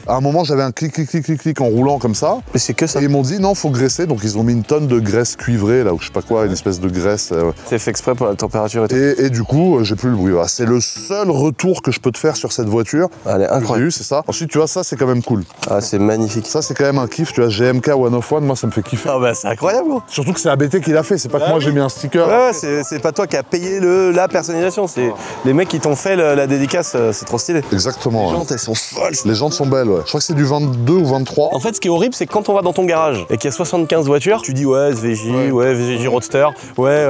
À un moment, j'avais un clic en roulant comme ça. Mais c'est que ça. Et ils m'ont dit non, faut graisser, donc ils ont mis une tonne de graisse cuivrée là, ou je sais pas quoi, une espèce de graisse. C'est fait exprès pour la température et tout. Et du coup, j'ai plus le bruit. Voilà. C'est le seul retour que je peux te faire sur cette voiture. Elle est incroyable. C'est ça. Ensuite, tu vois, ça c'est quand même cool. Ah, c'est magnifique. Ça c'est quand même un kiff, tu vois, GMK 101, moi ça me fait kiffer. Ah bah c'est incroyable. Surtout que c'est ABT qui l'a fait, c'est pas que moi j'ai mis un sticker. Ouais, c'est pas toi qui as payé la personnalisation, c'est les mecs qui t'ont fait la dédicace, c'est trop stylé. Exactement. Les ouais. jantes elles sont folles. Les jantes sont belles, ouais. Je crois que c'est du 22 ou 23. En fait, ce qui est horrible, c'est que quand on va dans ton garage et qu'il y a 75 voitures, tu dis ouais SVJ, ouais VJ Roadster, ouais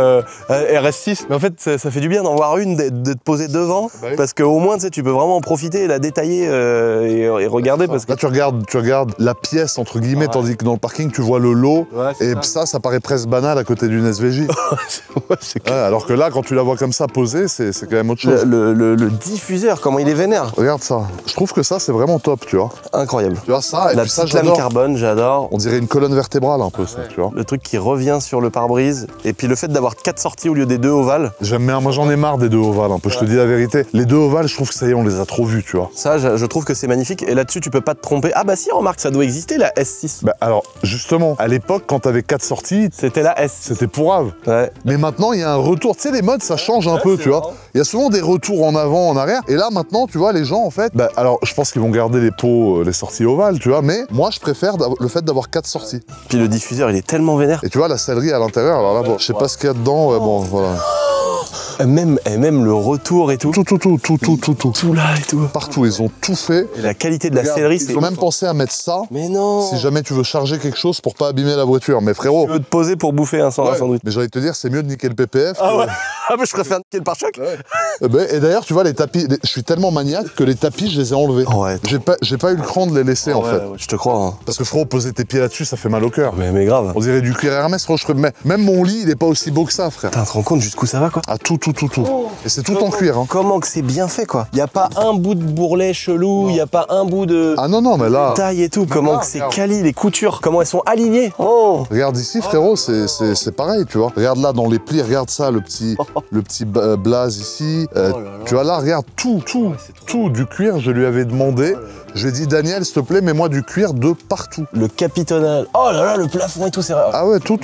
RS6. Mais en fait, ça fait du bien d'en voir une, d'être posée devant, parce qu'au moins tu peux vraiment en profiter, la détailler et regarder. Parce que... Là, tu regardes la pièce entre guillemets, tandis que dans le parking, tu vois le lot. Ouais, et ça paraît presque banal à côté d'une SVJ. Ouais, alors que là, quand tu la vois comme ça posée, c'est quand même autre chose. Le diffuseur, comment il est vénère. Regarde ça. Je trouve que ça, c'est vraiment top, tu vois. Incroyable. Tu vois ça, et la puis ça, petite lame carbone, j'adore. On dirait une colonne vertébrale un peu, ça, tu vois. Le truc qui revient sur le pare-brise. Et puis le fait d'avoir 4 sorties au lieu des 2 ovales. J'aime bien, moi j'en ai marre des 2 ovales un peu, je te dis la vérité. Les 2 ovales, je trouve que ça y est, on les a trop vus, tu vois. Ça, je trouve que c'est magnifique. Et là-dessus, tu peux pas te tromper. Ah bah si, remarque, ça doit exister, la S6. Bah alors, justement, à l'époque, quand t'avais 4 sorties, c'était la S. C'était pourrave. Ouais. Mais maintenant, il y a un retour. Tu sais, les modes, ça change un peu, tu vois. Il y a souvent des retours en avant, en arrière. Et là, maintenant, tu vois, les gens, en fait, bah alors, je pense qu'ils vont garder les pots, les sorties ovales, tu vois. Mais moi, je préfère le fait d'avoir 4 sorties. Puis le diffuseur, il est tellement vénère. Et tu vois, la sellerie à l'intérieur, alors là, bon, je sais pas ce qu'il y a dedans, ouais, bon, voilà. Même le retour et tout. Tout là et tout. Partout, ils ont tout fait. Et la qualité de la sellerie, c'est... Ils ont même pensé à mettre ça. Mais non. Si jamais tu veux charger quelque chose pour pas abîmer la voiture. Mais frérot... Tu veux te poser pour bouffer un sandwich. Mais j'ai envie de te dire, c'est mieux de niquer le PPF. Ah ouais. Ah mais je préfère niquer le pare-choc. Et d'ailleurs, tu vois, les tapis... Je suis tellement maniaque que les tapis, je les ai enlevés. Ouais. J'ai pas eu le cran de les laisser, en fait. Ouais, je te crois. Hein. Parce que frérot, poser tes pieds là-dessus, ça fait mal au cœur. Mais grave. On dirait du cuir Hermès, frérot. Même mon lit, il est pas aussi beau que ça, frère. T'as te rends compte jusqu'où ça va, quoi. Ah, tout. Et c'est tout en cuir, hein. Comment que c'est bien fait, quoi. Y a pas un bout de bourrelet chelou, y a pas un bout de... Ah non, mais là... taille et tout, comment que c'est quali, les coutures, comment elles sont alignées. Oh. Regarde ici, frérot, c'est pareil, tu vois. Regarde là, dans les plis, regarde ça, le petit blaze ici. Tu vois là, regarde tout du cuir, je lui avais demandé. Je lui ai dit, Daniel, s'il te plaît, mets-moi du cuir de partout. Le capitonnage. Oh là là, le plafond et tout, c'est... Ah ouais, tout.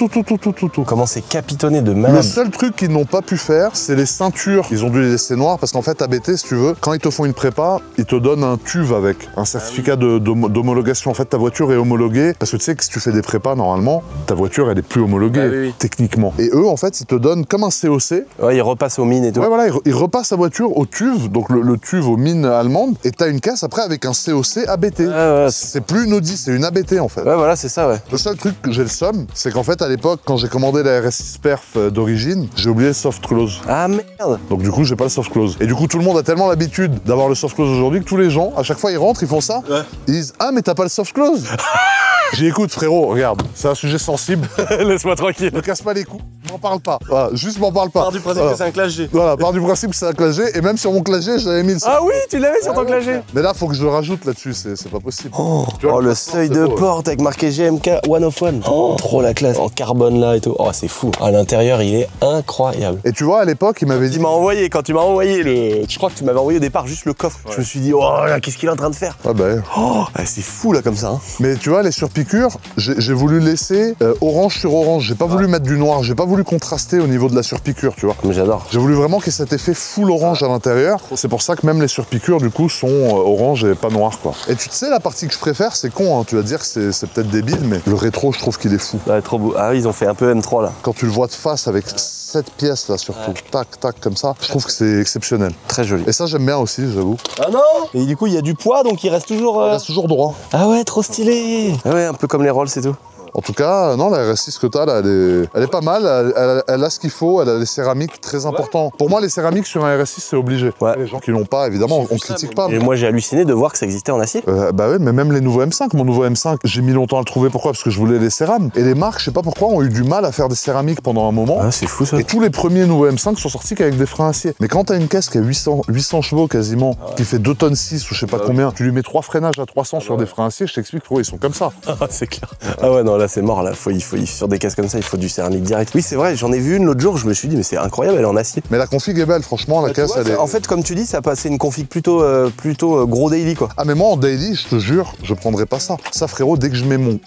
Comment c'est capitonné de malade. Le seul truc qu'ils n'ont pas pu faire, c'est les ceintures. Ils ont dû les laisser noires parce qu'en fait, ABT, si tu veux, quand ils te font une prépa, ils te donnent un TUV avec, un certificat d'homologation. En fait, ta voiture est homologuée parce que tu sais que si tu fais des prépas, normalement, ta voiture, elle est plus homologuée, techniquement. Et eux, en fait, ils te donnent comme un COC. Ouais, ils repassent aux mines et tout. Ouais, voilà, ils repassent la voiture au TUV, donc le TUV aux mines allemandes, et t'as une caisse après avec un COC ABT. Ouais. C'est plus une Audi, c'est une ABT en fait. Ouais, voilà, c'est ça, ouais. Le seul truc que j'ai le somme, c'est qu'en fait, à l'époque, quand j'ai commandé la RS6 Perf d'origine, j'ai oublié le soft close. Ah merde. Donc du coup, j'ai pas le soft close. Et du coup, tout le monde a tellement l'habitude d'avoir le soft close aujourd'hui que tous les gens, à chaque fois, ils rentrent, ils font ça. Ouais. Ils disent, ah, mais t'as pas le soft close. J'ai écoute, frérot, regarde, c'est un sujet sensible. Laisse-moi tranquille. Ne casse pas les coups, m'en parle pas. Voilà, juste m'en parle pas. Part du principe que c'est un classe G. Voilà, part du principe que c'est un classe G, et même sur mon classe G, je l'avais mis le Ah oui, tu l'avais sur ton classe G. Mais là, faut que je le rajoute là-dessus, c'est pas possible. Oh, le seuil de porte avec marqué GMK 101. Oh, trop la classe. En carbone là et tout. Oh, c'est fou. À l'intérieur, il est incroyable. Et tu vois, à l'époque, il m'avait dit... Quand tu m'as envoyé le... Je crois que tu m'avais envoyé au départ juste le coffre. Ouais. Je me suis dit, oh là, qu'est-ce qu'il est en train de faire? Ah bah... Oh, c'est fou là comme ça. Hein. Mais tu vois, les surpiqûres, j'ai voulu laisser orange sur orange. J'ai pas voulu mettre du noir. J'ai pas voulu plus contrasté au niveau de la surpiqûre, tu vois. Mais j'adore. J'ai voulu vraiment qu'il y ait cet effet full orange à l'intérieur. C'est pour ça que même les surpiqûres, du coup, sont orange et pas noir, quoi. Et tu sais, la partie que je préfère, c'est con, hein. Tu vas dire que c'est peut-être débile, mais le rétro, je trouve qu'il est fou. Ouais, trop beau. Ah oui, ils ont fait un peu M3 là. Quand tu le vois de face avec cette pièce là, surtout, tac, tac, comme ça, je trouve que c'est exceptionnel. Très joli. Et ça, j'aime bien aussi, j'avoue. Ah non. Et du coup, il y a du poids, donc il reste toujours... Il reste toujours droit. Ah ouais, trop stylé. Ah ouais, un peu comme les Rolls et tout. En tout cas, non, la RS6 que t'as là, elle est pas mal, elle a ce qu'il faut, elle a les céramiques très importants. Pour moi, les céramiques sur un RS6, c'est obligé. Ouais. Les gens qui l'ont pas, évidemment, on critique pas. Et moi, j'ai halluciné de voir que ça existait en acier. Bah ouais, mais même les nouveaux M5, mon nouveau M5, j'ai mis longtemps à le trouver. Pourquoi? Parce que je voulais les cérames. Et les marques, je sais pas pourquoi, ont eu du mal à faire des céramiques pendant un moment. Ah, c'est fou ça. Et tous les premiers nouveaux M5 sont sortis qu'avec des freins acier. Mais quand t'as une caisse qui a 800 chevaux quasiment, qui fait 2 tonnes 6 ou je sais pas combien, tu lui mets 3 freinages à 300 sur des freins acier, je t'explique pourquoi ils sont comme ça. Ah, c'est clair. Ah ouais, non, là, c'est mort, là. Sur des caisses comme ça, il faut du céramique direct. Oui, c'est vrai, j'en ai vu une l'autre jour, je me suis dit, mais c'est incroyable, elle est en acier. Mais la config est belle, franchement, la caisse, elle est... En fait, comme tu dis, ça passait une config plutôt gros daily, quoi. Ah mais moi en daily, je te jure, je prendrais pas ça. Ça frérot, dès que je mets mon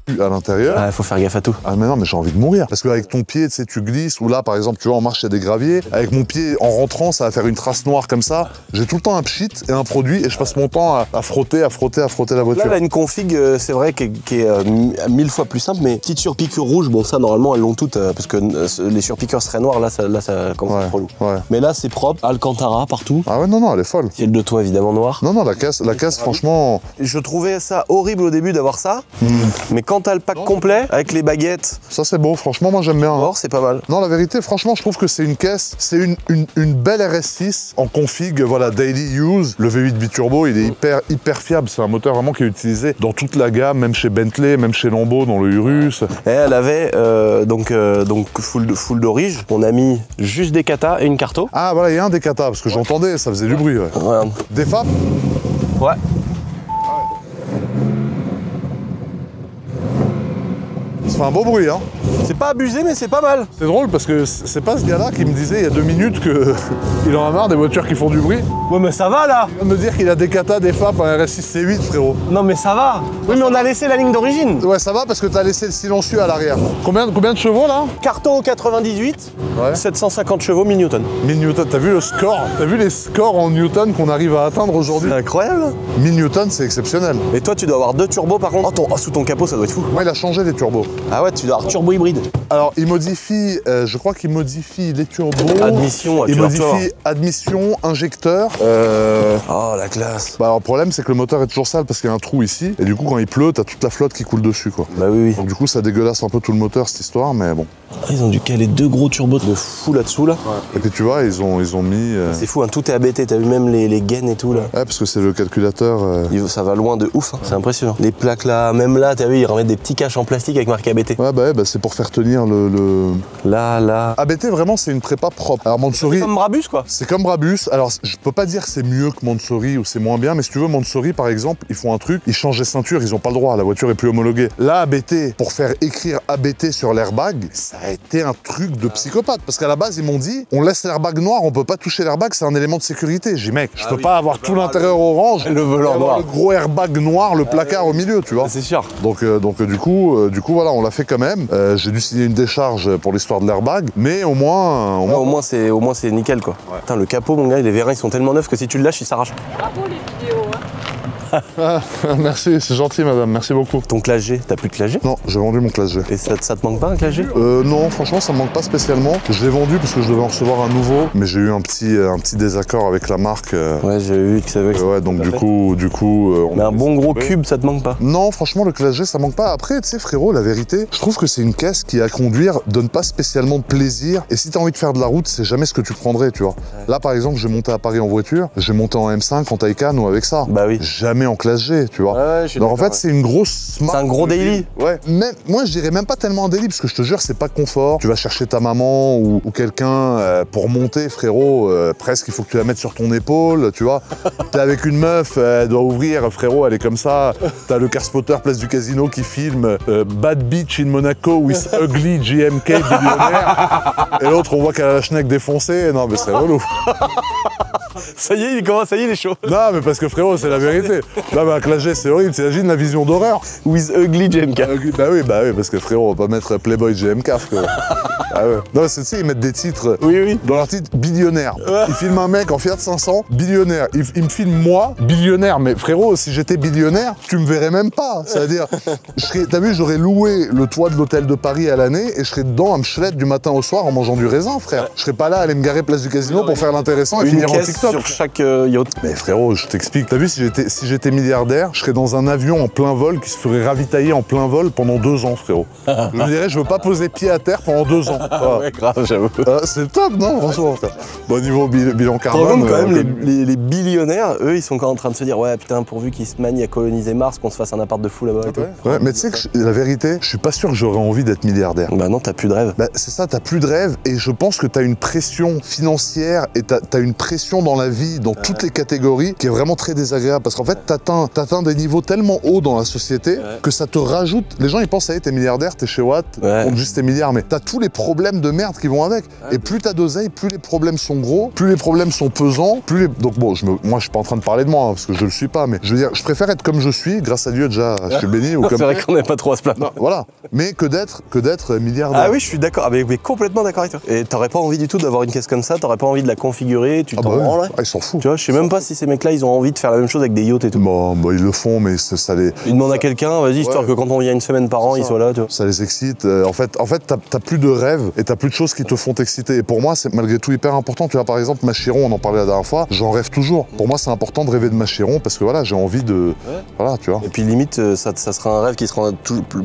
cul à l'intérieur... Ah, faut faire gaffe à tout. Ah mais non, mais j'ai envie de mourir. Parce qu'avec ton pied, tu sais, tu glisses, ou là par exemple, tu vois, en marche, il y a des graviers. Avec mon pied, en rentrant, ça va faire une trace noire comme ça. J'ai tout le temps un pchit et un produit et je passe mon temps à frotter la voiture. Là, elle a une config, c'est vrai, qui est 1000 fois plus simple, mais petite surpiqûre rouge, bon ça, normalement, elles l'ont toutes, parce que les surpiqûres seraient noires, là, ça commence à être relou. Ouais. Mais là, c'est propre, Alcantara partout. Ah ouais, non, elle est folle. Ciel de toit, évidemment, noir. Non, la caisse, franchement... Je trouvais ça horrible au début d'avoir ça, mais quand t'as le pack complet, avec les baguettes, Ça c'est beau, franchement, moi j'aime bien. Hein. or, c'est pas mal. Non, la vérité, franchement, je trouve que c'est une caisse, c'est une belle RS6 en config, voilà, daily use. Le V8 biturbo, il est hyper fiable. C'est un moteur vraiment qui est utilisé dans toute la gamme, même chez Bentley, même chez Lambo, dans le Urus. Et elle avait donc full d'orige. On a mis juste des katas et une carto. Ah voilà, il y a un des katas, parce que j'entendais, ça faisait du bruit. Ouais. Regarde. Des FAP. Ouais. Ça fait un beau bruit, hein. C'est pas abusé, mais c'est pas mal. C'est drôle parce que c'est pas ce gars-là qui me disait il y a 2 minutes qu'il en a marre des voitures qui font du bruit. Ouais, mais ça va là. Il vient de me dire qu'il a des katas, des FAP, un RS6 C8, frérot. Non, mais ça va. Oui, mais on a laissé la ligne d'origine. Ouais, ça va parce que t'as laissé le silencieux à l'arrière. Combien de chevaux là? Carto 98, Ouais. 750 chevaux, 1000 Newton. 1000 Newton, t'as vu le score? T'as vu les scores en Newton qu'on arrive à atteindre aujourd'hui? C'est incroyable. 1000 Newton, c'est exceptionnel. Et toi, tu dois avoir 2 turbos par contre. Oh, sous ton capot, ça doit être fou. Moi, il a changé les turbos. Ah ouais, tu dois avoir turbo hybride. Alors, il modifie, je crois qu'il modifie les turbos. Admission, Il tu vas recevoir. modifie admission, injecteur. Oh, la classe. Bah alors, le problème, c'est que le moteur est toujours sale parce qu'il y a un trou ici. Et du coup, quand il pleut, t'as toute la flotte qui coule dessus, quoi. Bah oui, oui. Donc, du coup, ça dégueulasse un peu tout le moteur, cette histoire, mais bon. Ils ont dû caler 2 gros turbos de fou là-dessous, là. Et puis, tu vois, ils ont mis. C'est fou, hein, tout est ABT. T'as vu même les gaines et tout, là. Ouais, parce que c'est le calculateur. Ça va loin de ouf, hein. C'est impressionnant. Les plaques là, même là, t'as vu, ils remettent des petits caches en plastique avec marqué ABT. Ouais, bah, c'est pour faire tenir le. Là. ABT, vraiment, c'est une prépa propre. Alors, Mansouri. Comme Brabus, quoi. C'est comme Brabus. Alors, je peux pas dire c'est mieux que Mansouri ou c'est moins bien, mais si tu veux, Mansouri, par exemple, ils font un truc, ils changent les ceintures, ils ont pas le droit, la voiture est plus homologuée. Là, ABT, pour faire écrire ABT sur l'airbag, ça a été un truc de psychopathe. Parce qu'à la base, ils m'ont dit, on laisse l'airbag noir, on peut pas toucher l'airbag, c'est un élément de sécurité. J'ai dit, mec, je peux pas avoir tout l'intérieur orange, Le volant et avoir noir. le gros airbag noir, le placard au milieu, tu vois. C'est sûr. Donc du coup, voilà, on l'a fait quand même. J'ai dû signer une décharge pour l'histoire de l'airbag, mais au moins, Ouais, au moins c'est nickel, quoi. Putain, le capot, mon gars, les vérins, ils sont tellement neufs que si tu le lâches, ils s'arrachent. Bravo les vidéos, hein. merci, c'est gentil, madame, merci beaucoup. Ton classe G, t'as plus de classe G? Non, j'ai vendu mon classe G. Et ça te manque pas un classe G? Non, franchement, ça me manque pas spécialement. Je l'ai vendu parce que je devais en recevoir un nouveau, mais j'ai eu un petit désaccord avec la marque. Ouais, j'ai vu que ça veut. Ouais, donc du coup, on... Mais un bon gros cube, ça te manque pas? Non, franchement, le classe G, ça manque pas. Après, tu sais, frérot, la vérité, je trouve que c'est une caisse qui, à conduire, donne pas spécialement de plaisir. Et si t'as envie de faire de la route, c'est jamais ce que tu prendrais, tu vois. Là, par exemple, je vais monter à Paris en voiture, je vais monter en M5, en Taycan ou avec ça. Bah oui. Jamais en classe G, tu vois. Ouais, je suis Donc en d'accord, fait, c'est une grosse marque. C'est un gros daily. Ouais. Même, moi, je dirais même pas tellement un daily, parce que je te jure, c'est pas confort. Tu vas chercher ta maman ou quelqu'un pour monter, frérot. Presque, il faut que tu la mettes sur ton épaule, tu vois. T'es avec une meuf, elle doit ouvrir, frérot, elle est comme ça. T'as le car spotter place du casino qui filme Bad Beach in Monaco with ugly GMK billionnaire. Et l'autre, on voit qu'elle a la schneck défoncée. Non, mais c'est relou. Ça y est, il commence, ça y est, il est chaud. Non, mais parce que frérot, c'est la vérité. Non, mais un Clash G, c'est horrible. T'imagines la vision d'horreur. With ugly GMK. Bah oui, parce que frérot, on va pas mettre Playboy GMK, frérot. Ah ouais. Non, c'est, tu sais, ils mettent des titres. Oui. Dans leur titre, billionnaire. Ils filment un mec en Fiat 500, billionnaire. Il me filme moi, billionnaire. Mais frérot, si j'étais billionnaire, tu me verrais même pas. C'est-à-dire, t'as vu, j'aurais loué le toit de l'hôtel de Paris à l'année et je serais dedans à me chelette du matin au soir en mangeant du raisin, frère. Je serais pas là à aller me garer place du casino pour faire l'intéressant et Une finir en caisse TikTok. sur chaque yacht. Mais frérot, je t'explique. T'as vu, si j'étais milliardaire, je serais dans un avion en plein vol qui se ferait ravitailler en plein vol pendant 2 ans, frérot. Je me dirais, je veux pas poser pied à terre pendant 2 ans. Voilà. Ouais, grave, j'avoue. C'est top, non, franchement, frère. Bon, niveau bilan Par contre, carbone. quand même, les billionnaires, eux, ils sont quand même en train de se dire, ouais, putain, pourvu qu'ils se manient à coloniser Mars, qu'on se fasse un appart de fou là-bas et tout. Ouais, mais tu sais que la vérité, je suis pas sûr que j'aurais envie d'être milliardaire. Bah non, t'as plus de rêve. Bah, c'est ça, t'as plus de rêve et je pense que t'as une pression financière et t'as une pression dans la vie, dans toutes les catégories, qui est vraiment très désagréable parce qu'en fait, t'atteins des niveaux tellement hauts dans la société que ça te rajoute. Les gens, ils pensent, ça y est, t'es milliardaire, t'es chez Watt, compte juste tes milliards, mais t'as tous les problèmes de merde qui vont avec. Et plus t'as d'oseille, plus les problèmes sont gros, plus les problèmes sont pesants, plus les... Donc bon, moi, je suis pas en train de parler de moi, hein, parce que je le suis pas, mais je veux dire, je préfère être comme je suis, grâce à Dieu, déjà, je suis béni. Ou comme... C'est vrai qu'on n'est pas trop à se plaindre. Voilà, mais que d'être milliardaire. Ah oui, je suis d'accord, mais complètement d'accord avec toi. Et t'aurais pas envie du tout d'avoir une caisse comme ça, t'aurais pas envie de la configurer, tu t'en branles. Ah, ils s'en foutent. Tu vois, je sais même pas si ces mecs-là, ils ont envie de faire la même chose avec des yachts et tout. Bon, ils le font, mais ça les... Ils demandent à quelqu'un, vas-y, histoire que quand on vient une semaine par an, il soit là, tu vois. Ça les excite. En fait, t'as plus de rêves et t'as plus de choses qui te font t'exciter. Et pour moi, c'est malgré tout hyper important. Tu vois, par exemple, Machiron, on en parlait la dernière fois, j'en rêve toujours. Pour moi, c'est important de rêver de Machiron parce que voilà, j'ai envie de... Voilà, tu vois. Et puis limite, ça sera un rêve qui sera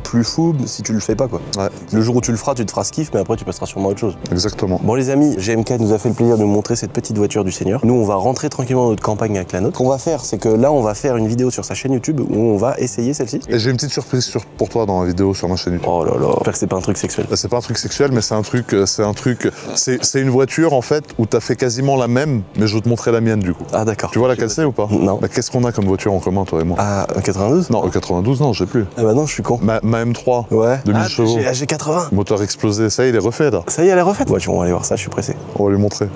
plus fou si tu le fais pas, quoi. Ouais. Le jour où tu le feras, tu te feras ce kiff, mais après, tu passeras sûrement à autre chose. Exactement. Bon, les amis, GMK nous a fait le plaisir de nous montrer cette petite voiture du Seigneur. Nous, on va rentrer tranquillement dans notre campagne avec la nôtre. Ce qu'on va faire, c'est que là, on va faire une vidéo sur sa chaîne YouTube où on va essayer celle-ci. Et j'ai une petite surprise pour toi dans la vidéo sur ma chaîne YouTube. Oh là là, j'espère que c'est pas un truc sexuel. C'est pas un truc sexuel, mais c'est une voiture en fait où t'as fait quasiment la même, mais je vais te montrer la mienne du coup. Ah d'accord. Tu vois laquelle c'est ou pas? Non. Bah, qu'est-ce qu'on a comme voiture en commun, toi et moi? Ah, 92? Non, 92, non, j'ai plus. Ah bah non, je suis con. Ma M3, Ouais. 2000 chevaux. J'ai 80. Moteur explosé, ça y est, il est refait là. Ça y est, elle est refaite. Ouais, on va aller voir ça, je suis pressé. On va lui montrer.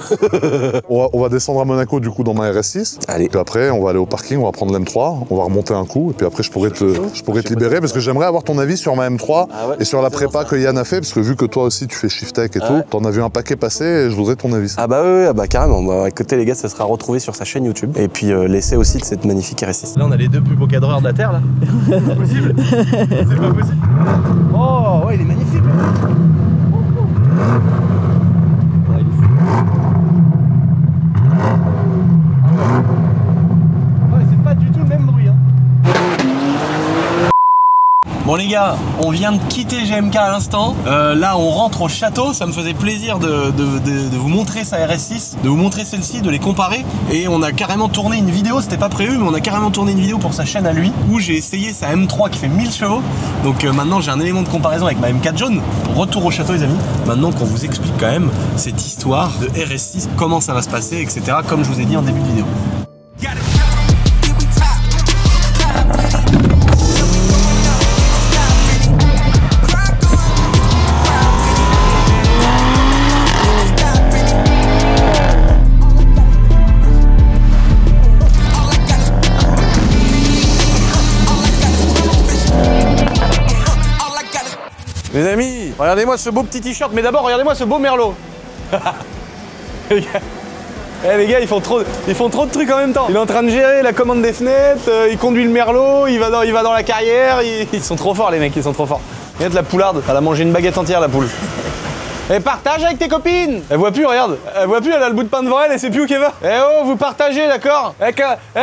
on va descendre à Monaco du coup dans ma RS6. Allez. Puis après, on va aller au parking, on va prendre l'M3, on va remonter un coup, et puis après je pourrais te libérer parce que j'aimerais avoir ton avis sur ma M3 et sur la prépa que Yann a fait, parce que vu que toi aussi tu fais Shift Tech et tout, t'en as vu un paquet passer et je voudrais ton avis. Ah bah oui, bah carrément. Bah écoutez les gars, ça sera retrouvé sur sa chaîne YouTube. Et puis l'essai aussi de cette magnifique RS6. Là on a les deux plus beaux cadreurs de la Terre là. C'est pas possible. C'est pas possible. Oh ouais, il est magnifique. Ouais, c'est pas du tout le même bruit hein. Bon les gars, on vient de quitter GMK à l'instant. Là on rentre au château. Ça me faisait plaisir de vous montrer sa RS6, de vous montrer celle-ci, de les comparer. Et on a carrément tourné une vidéo, c'était pas prévu, mais on a carrément tourné une vidéo pour sa chaîne à lui, où j'ai essayé sa M3 qui fait 1000 chevaux. Donc maintenant j'ai un élément de comparaison avec ma M4 jaune. Retour au château les amis. Maintenant qu'on vous explique quand même cette histoire de RS6, comment ça va se passer, etc. Comme je vous ai dit en début de vidéo. Les amis, regardez-moi ce beau petit t-shirt, mais d'abord regardez-moi ce beau merlot. Les gars, ils font trop de trucs en même temps. Il est en train de gérer la commande des fenêtres, il conduit le merlot, il va dans la carrière, ils sont trop forts les mecs, ils sont trop forts. Regarde la poularde, elle a mangé une baguette entière la poule. Et partage avec tes copines. Elle voit plus, regarde. Elle voit plus, elle a le bout de pain devant elle et sait plus où qu'elle va. Eh oh, vous partagez, d'accord?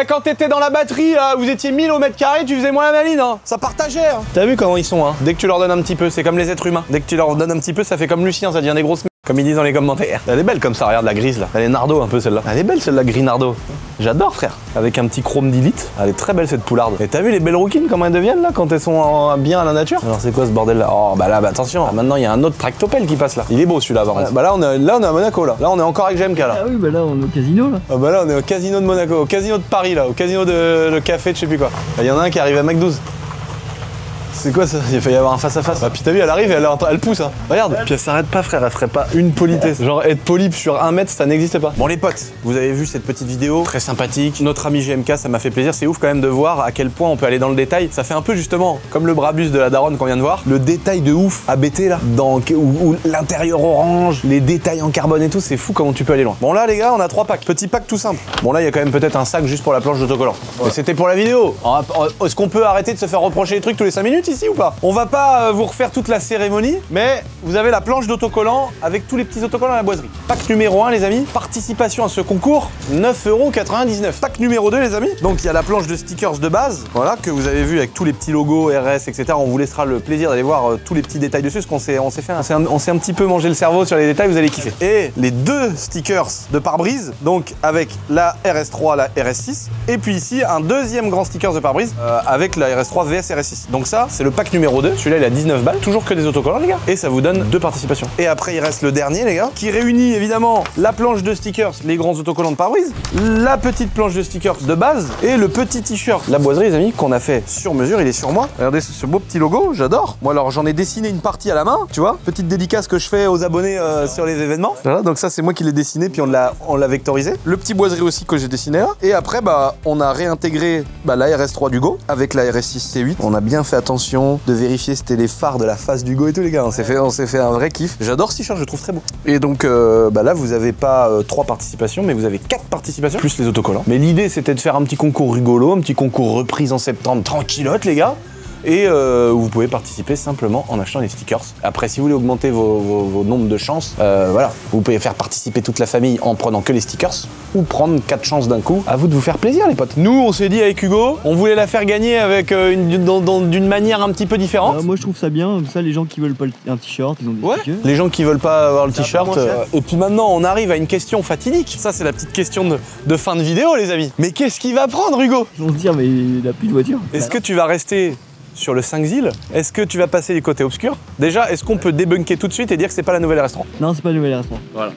Quand t'étais dans la batterie, là, vous étiez 1000 au mètre carré, tu faisais moins la maline, hein. Ça partageait, hein. T'as vu comment ils sont, hein? Dès que tu leur donnes un petit peu, c'est comme les êtres humains. Dès que tu leur donnes un petit peu, ça fait comme Lucien, ça devient des grosses... Comme ils disent dans les commentaires. Elle est belle comme ça, regarde la grise là. Elle est nardo un peu celle-là. Elle est belle celle-là, gris nardo. J'adore frère. Avec un petit chrome d'élite. Elle est très belle cette poularde. Et t'as vu les belles rouquines comment elles deviennent là quand elles sont bien à la nature? Alors c'est quoi ce bordel là? Oh bah là, bah attention. Maintenant il y a un autre tractopelle qui passe là. Il est beau celui-là par contre. Bah là on est à Monaco là. Là on est encore avec GMK là. Ah oui bah là on est au casino là. Ah bah là on est au casino de Monaco, au casino de Paris là, au casino de le café de je sais plus quoi. Il y en a un qui arrive à Mac 12. C'est quoi ça? Il va y avoir un face à face. Bah, puis t'as vu, elle arrive et elle pousse. Hein. Regarde. Puis elle s'arrête pas, frère. Elle ferait pas une politesse. Genre être poli sur 1 mètre, ça n'existe pas. Bon, les potes, vous avez vu cette petite vidéo très sympathique. Notre ami GMK, ça m'a fait plaisir. C'est ouf quand même de voir à quel point on peut aller dans le détail. Ça fait un peu justement comme le Brabus de la daronne qu'on vient de voir. Le détail de ouf à BT là. Où l'intérieur orange, les détails en carbone et tout, c'est fou comment tu peux aller loin. Bon, là, les gars, on a 3 packs. Petit pack tout simple. Bon, là, il y a quand même peut-être un sac juste pour la planche d'autocollant. Ouais. C'était pour la vidéo. Est-ce qu'on peut arrêter de se faire reprocher les trucs tous les 5 minutes ici ou pas? On va pas vous refaire toute la cérémonie, mais vous avez la planche d'autocollant avec tous les petits autocollants à la boiserie. Pack numéro 1, les amis, participation à ce concours, 9,99 €. Pack numéro 2, les amis, donc il y a la planche de stickers de base, voilà, que vous avez vu avec tous les petits logos, RS, etc. On vous laissera le plaisir d'aller voir tous les petits détails dessus, parce qu'on s'est un petit peu mangé le cerveau sur les détails, vous allez kiffer. Et les 2 stickers de pare-brise, donc avec la RS3, la RS6, et puis ici un deuxième grand sticker de pare-brise avec la RS3 VS RS6. Donc ça, c'est le pack numéro 2. Celui-là, il a 19 balles. Toujours que des autocollants, les gars. Et ça vous donne 2 participations. Et après, il reste le dernier, les gars, qui réunit évidemment la planche de stickers, les grands autocollants de pare-brise, la petite planche de stickers de base et le petit t-shirt. La boiserie, les amis, qu'on a fait sur mesure. Il est sur moi. Regardez ce beau petit logo. J'adore. Moi, alors, j'en ai dessiné une partie à la main. Tu vois, petite dédicace que je fais aux abonnés sur les événements. Voilà. Donc ça, c'est moi qui l'ai dessiné, puis on l'a vectorisé. Le petit boiserie aussi que j'ai dessiné là. Et après, bah, on a réintégré la RS3 d'Hugo avec la RS6 C8. On a bien fait attention de vérifier c'était les phares de la face d'Hugo et tout, les gars. On s'est fait un vrai kiff. J'adore ce t-shirt, je le trouve très beau. Et donc là, vous avez pas 3 participations, mais vous avez 4 participations, plus les autocollants. Mais l'idée, c'était de faire un petit concours rigolo, un petit concours reprise en septembre, tranquillote, les gars. Et vous pouvez participer simplement en achetant les stickers. Après, si vous voulez augmenter vos nombres de chances, voilà, vous pouvez faire participer toute la famille en prenant que les stickers ou prendre 4 chances d'un coup. À vous de vous faire plaisir, les potes. Nous, on s'est dit avec Hugo, on voulait la faire gagner avec d'une manière un petit peu différente. Moi, je trouve ça bien. Comme ça, les gens qui veulent pas un t-shirt, ils ont des stickers. Les gens qui veulent pas avoir le t-shirt. Et puis maintenant, on arrive à une question fatidique. Ça, c'est la petite question de fin de vidéo, les amis. Mais qu'est-ce qu'il va prendre, Hugo? Ils vont se dire, mais il a plus de voiture. Est-ce que tu vas rester sur le 5-zile? Est-ce que tu vas passer les côtés obscurs? Déjà, est-ce qu'on peut débunker tout de suite et dire que c'est pas la nouvelle RS3? Non, c'est pas la nouvelle RS3. Voilà.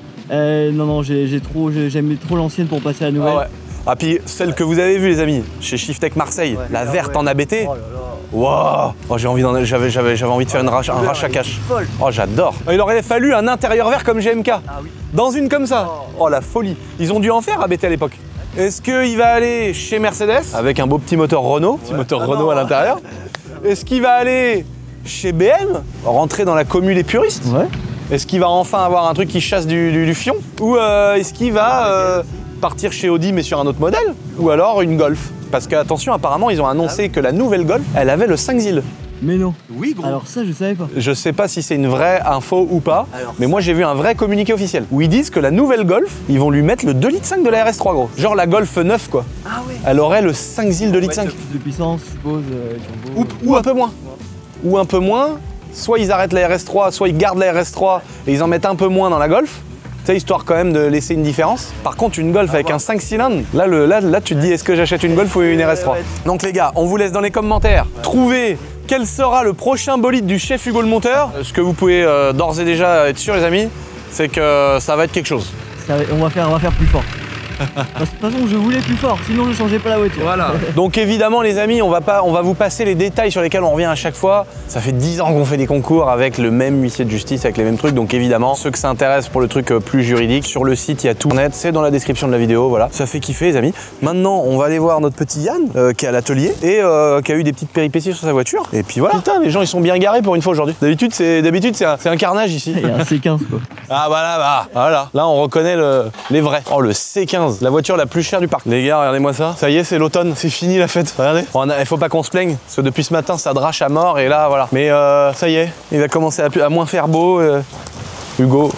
Non, j'aime trop l'ancienne pour passer à la nouvelle. Ah ouais. Ah puis celle que vous avez vue, les amis, chez Shiftech Marseille, la verte en ABT. Oh là là. Wow. Oh, j'avais envie de faire un rachat cash. Oh, j'adore. Il aurait fallu un intérieur vert comme GMK. Ah oui. Dans une comme ça. Oh, la folie. Ils ont dû en faire ABT à l'époque. Est-ce qu'il va aller chez Mercedes avec un beau petit moteur Renault, Renault à l'intérieur? Est-ce qu'il va aller chez BM, rentrer dans la commu les puristes? Ouais. Est-ce qu'il va enfin avoir un truc qui chasse du fion? Ou est-ce qu'il va partir chez Audi mais sur un autre modèle? Ou alors une Golf? Parce que attention, apparemment ils ont annoncé que la nouvelle Golf, elle avait le 5-zile. Mais non. Oui, gros. Alors ça, je savais pas. Je sais pas si c'est une vraie info ou pas, mais moi j'ai vu un vrai communiqué officiel où ils disent que la nouvelle Golf, ils vont lui mettre le 2,5 litres de la RS3, gros. Genre la Golf 9, quoi. Ah ouais. Elle aurait le 5-zile 2,5 litres. Plus de puissance, je suppose. Ou un peu moins. Ou un peu moins. Soit ils arrêtent la RS3, soit ils gardent la RS3 et ils en mettent un peu moins dans la Golf. Tu sais, histoire quand même de laisser une différence. Par contre, une Golf avec un 5 cylindres, là tu te dis est-ce que j'achète une Golf ou une RS3? Donc les gars, on vous laisse dans les commentaires trouver quel sera le prochain bolide du chef Hugo le monteur. Ce que vous pouvez d'ores et déjà être sûr, les amis, c'est que ça va être quelque chose. On va faire plus fort. De toute façon, je voulais plus fort, sinon je changeais pas la voiture. Voilà. Donc évidemment, les amis, on va vous passer les détails sur lesquels on revient à chaque fois. Ça fait 10 ans qu'on fait des concours avec le même huissier de justice, avec les mêmes trucs. Donc évidemment, ceux que ça intéresse pour le truc plus juridique, sur le site, il y a tout net. C'est dans la description de la vidéo, voilà. Ça fait kiffer, les amis. Maintenant, on va aller voir notre petit Yann, qui est à l'atelier et qui a eu des petites péripéties sur sa voiture. Et puis voilà. Putain, les gens, ils sont bien garés pour une fois aujourd'hui. D'habitude, c'est un carnage ici. Il y a un C15, quoi. Ah voilà. Là, on reconnaît les vrais. Oh, le C15, la voiture la plus chère du parc. Les gars, regardez-moi ça. Ça y est, c'est l'automne. C'est fini la fête. Regardez. Il faut pas qu'on se plaigne, parce que depuis ce matin, ça drache à mort et là, voilà. Mais ça y est, il va commencer à moins faire beau. Hugo.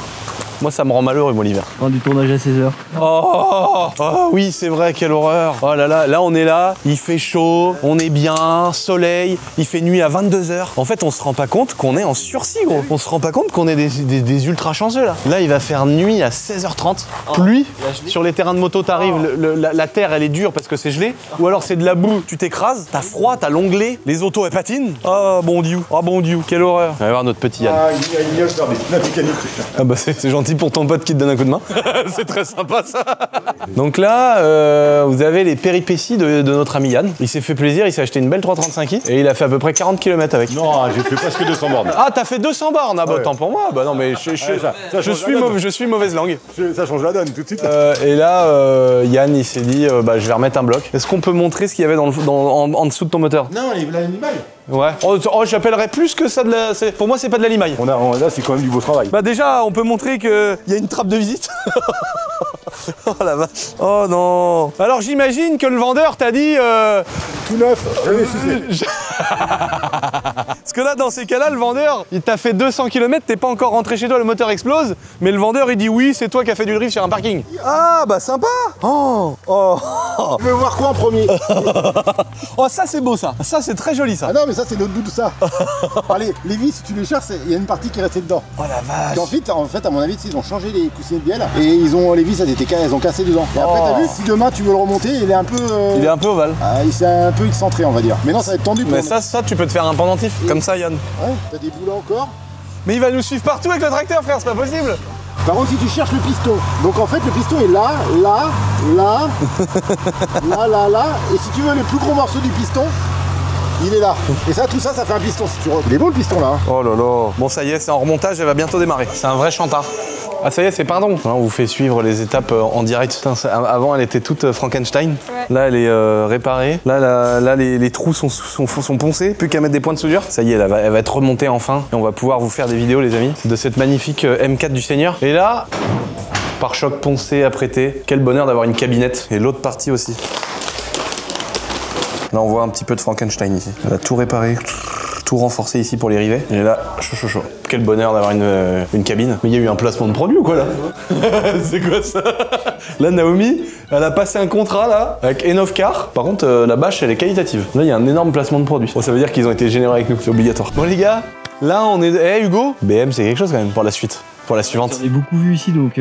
Moi, ça me rend malheureux, moi, l'hiver. Du tournage à 16h. Oh oui, c'est vrai, quelle horreur. Oh là là, là, on est là, il fait chaud, on est bien, soleil, il fait nuit à 22h. En fait, on se rend pas compte qu'on est en sursis, gros. On se rend pas compte qu'on est des ultra chanceux, là. Là, il va faire nuit à 16h30. Pluie. Sur les terrains de moto, t'arrives, la terre, elle est dure parce que c'est gelé. Ou alors, c'est de la boue, tu t'écrases, t'as froid, t'as l'onglet, les autos, elles patinent. Oh, bon Dieu, quelle horreur. On va voir notre petit Yann. Ah, il y a la mécanique. Ah bah, c'est gentil. Merci pour ton pote qui te donne un coup de main. C'est très sympa ça. Donc là, vous avez les péripéties de notre ami Yann. Il s'est fait plaisir, il s'est acheté une belle 335i et il a fait à peu près 40 km avec. Non, j'ai fait presque 200 bornes. Ah, t'as fait 200 bornes. Ah bah tant pour moi. Bah non mais je suis mauvaise langue. Ça change la donne tout de suite. Et là, Yann il s'est dit bah je vais remettre un bloc. Est-ce qu'on peut montrer ce qu'il y avait en dessous de ton moteur? Non, l'animal. Ouais. Oh, j'appellerais plus que ça de la... Pour moi, c'est pas de la limaille. Là, c'est quand même du beau travail. Bah déjà, on peut montrer qu'il y a une trappe de visite. Oh la vache. Oh non. Alors j'imagine que le vendeur t'a dit... Tout neuf, jamais sucé. Parce que là, dans ces cas-là, le vendeur, il t'a fait 200 km, t'es pas encore rentré chez toi, le moteur explose, mais le vendeur, il dit oui, c'est toi qui as fait du drift sur un parking. Ah, bah sympa. Oh. Tu veux voir quoi en premier? Oh, ça c'est beau ça. Ça c'est très joli ça. Ah non, mais ça, c'est notre bout de ça. Allez, les vis, si tu les cherches, il y a une partie qui est restée dedans. Oh la vache. Et ensuite, à mon avis, ils ont changé les coussinets de bielle et les vis, elles ont cassé dedans. Et après, t'as vu, si demain tu veux le remonter, il est un peu. Il est un peu ovale. Il s'est un peu excentré, on va dire. Mais non, ça va être tendu. Mais ça, tu peux te faire un pendentif, comme ça, Yann. Ouais, t'as des boulots encore. Mais il va nous suivre partout avec le tracteur, frère, c'est pas possible. Par contre, si tu cherches le piston, donc en fait, le piston est là, là. Et si tu veux les plus gros morceaux du piston, il est là. Et ça, tout ça, ça fait un piston. Si tu vois. Il est beau le piston là. Oh là là. Bon, ça y est, c'est en remontage, elle va bientôt démarrer. C'est un vrai chantard. Ah ça y est, c'est pardon. Là, on vous fait suivre les étapes en direct. Putain, avant, elle était toute Frankenstein. Ouais. Là, elle est réparée. Là, les trous sont poncés. Plus qu'à mettre des points de soudure. Ça y est, elle va être remontée enfin. Et on va pouvoir vous faire des vidéos, les amis, de cette magnifique M4 du Seigneur. Et là, pare-choc poncé, apprêté. Quel bonheur d'avoir une cabinette. Et l'autre partie aussi. Là, on voit un petit peu de Frankenstein ici. Elle a tout réparé. Tout renforcé ici pour les rivets. Et là, chaud. Quel bonheur d'avoir une cabine. Mais il y a eu un placement de produit ou quoi là? C'est quoi ça? Là, Naomi, elle a passé un contrat là avec Enovcar. Par contre, la bâche, elle est qualitative. Là, il y a un énorme placement de produit. Bon, ça veut dire qu'ils ont été généreux avec nous, c'est obligatoire. Bon les gars, là on est... Eh Hugo, BM c'est quelque chose quand même pour la suite. Pour la suivante. J'en ai beaucoup vu ici donc.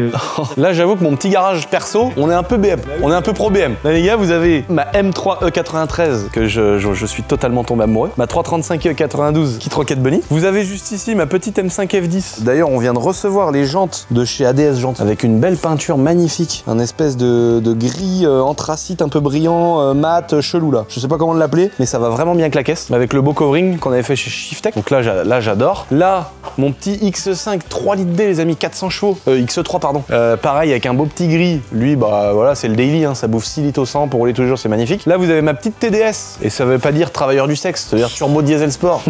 Là j'avoue que mon petit garage perso, on est un peu BM. On est un peu pro BM. Là les gars, vous avez ma M3 E93 que je suis totalement tombé amoureux. Ma 335 E92 Kit Rocket Bunny. Vous avez juste ici ma petite M5 F10. D'ailleurs, on vient de recevoir les jantes de chez ADS Jantes avec une belle peinture magnifique. Un espèce de gris anthracite un peu brillant, mat, chelou là. Je sais pas comment l'appeler, mais ça va vraiment bien avec la caisse. Avec le beau covering qu'on avait fait chez Shiftech. Donc là j'adore. Là, mon petit X5 3 litres D, les amis, 400 chevaux, X3 pardon. Pareil avec un beau petit gris, lui bah voilà c'est le daily, hein, ça bouffe 6 litres au 100 pour rouler tous les jours, c'est magnifique. Là vous avez ma petite TDS, et ça veut pas dire travailleur du sexe, ça veut dire turbo diesel sport.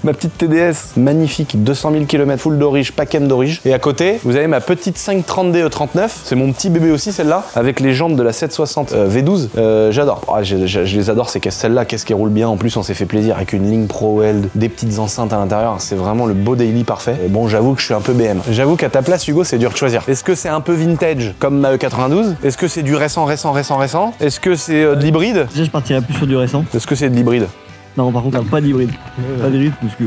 Ma petite TDS, magnifique, 200 000 km, full d'orige, paquem d'orige. Et à côté, vous avez ma petite 530D E39, c'est mon petit bébé aussi celle-là, avec les jantes de la 760 V12, j'adore. Ah, je les adore ces caisses, celle-là, qu'est-ce qui roule bien, en plus on s'est fait plaisir avec une ligne Pro Weld, des petites enceintes à l'intérieur, c'est vraiment le beau daily parfait. Et bon, j'avoue que je suis un peu BM. J'avoue qu'à ta place, Hugo, c'est dur de choisir. Est-ce que c'est un peu vintage, comme ma E92? Est-ce que c'est du récent? Est-ce que c'est de l'hybride? Déjà, je partirais plus sur du récent. Est-ce que c'est de l'hybride? Non, par contre, pas d'hybride. Pas d'hybride parce que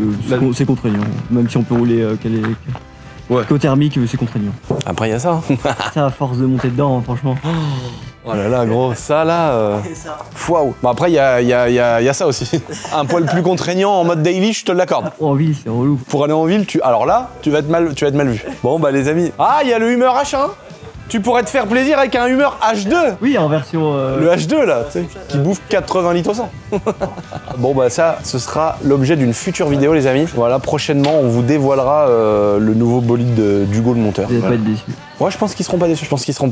c'est contraignant. Même si on peut rouler thermique, c'est contraignant. Après, il y a ça. Ça, à force de monter dedans, hein, franchement. Oh là là, gros, ça là. Waouh. Bon, après, il y a ça aussi. Un poil plus contraignant en mode daily, je te l'accorde. En ville, c'est relou. Pour aller en ville, alors là, tu vas être mal vu. Bon, bah, les amis. Ah, il y a le Hummer H1. Tu pourrais te faire plaisir avec un Hummer H2. Oui, en version... Le H2 là, tu sais, qui bouffe 80 litres au 100. Bon bah ça, ce sera l'objet d'une future vidéo les amis. Voilà, prochainement on vous dévoilera le nouveau bolide d'Hugo le monteur. Vous n'allez pas être déçus. Ouais, je pense qu'ils seront pas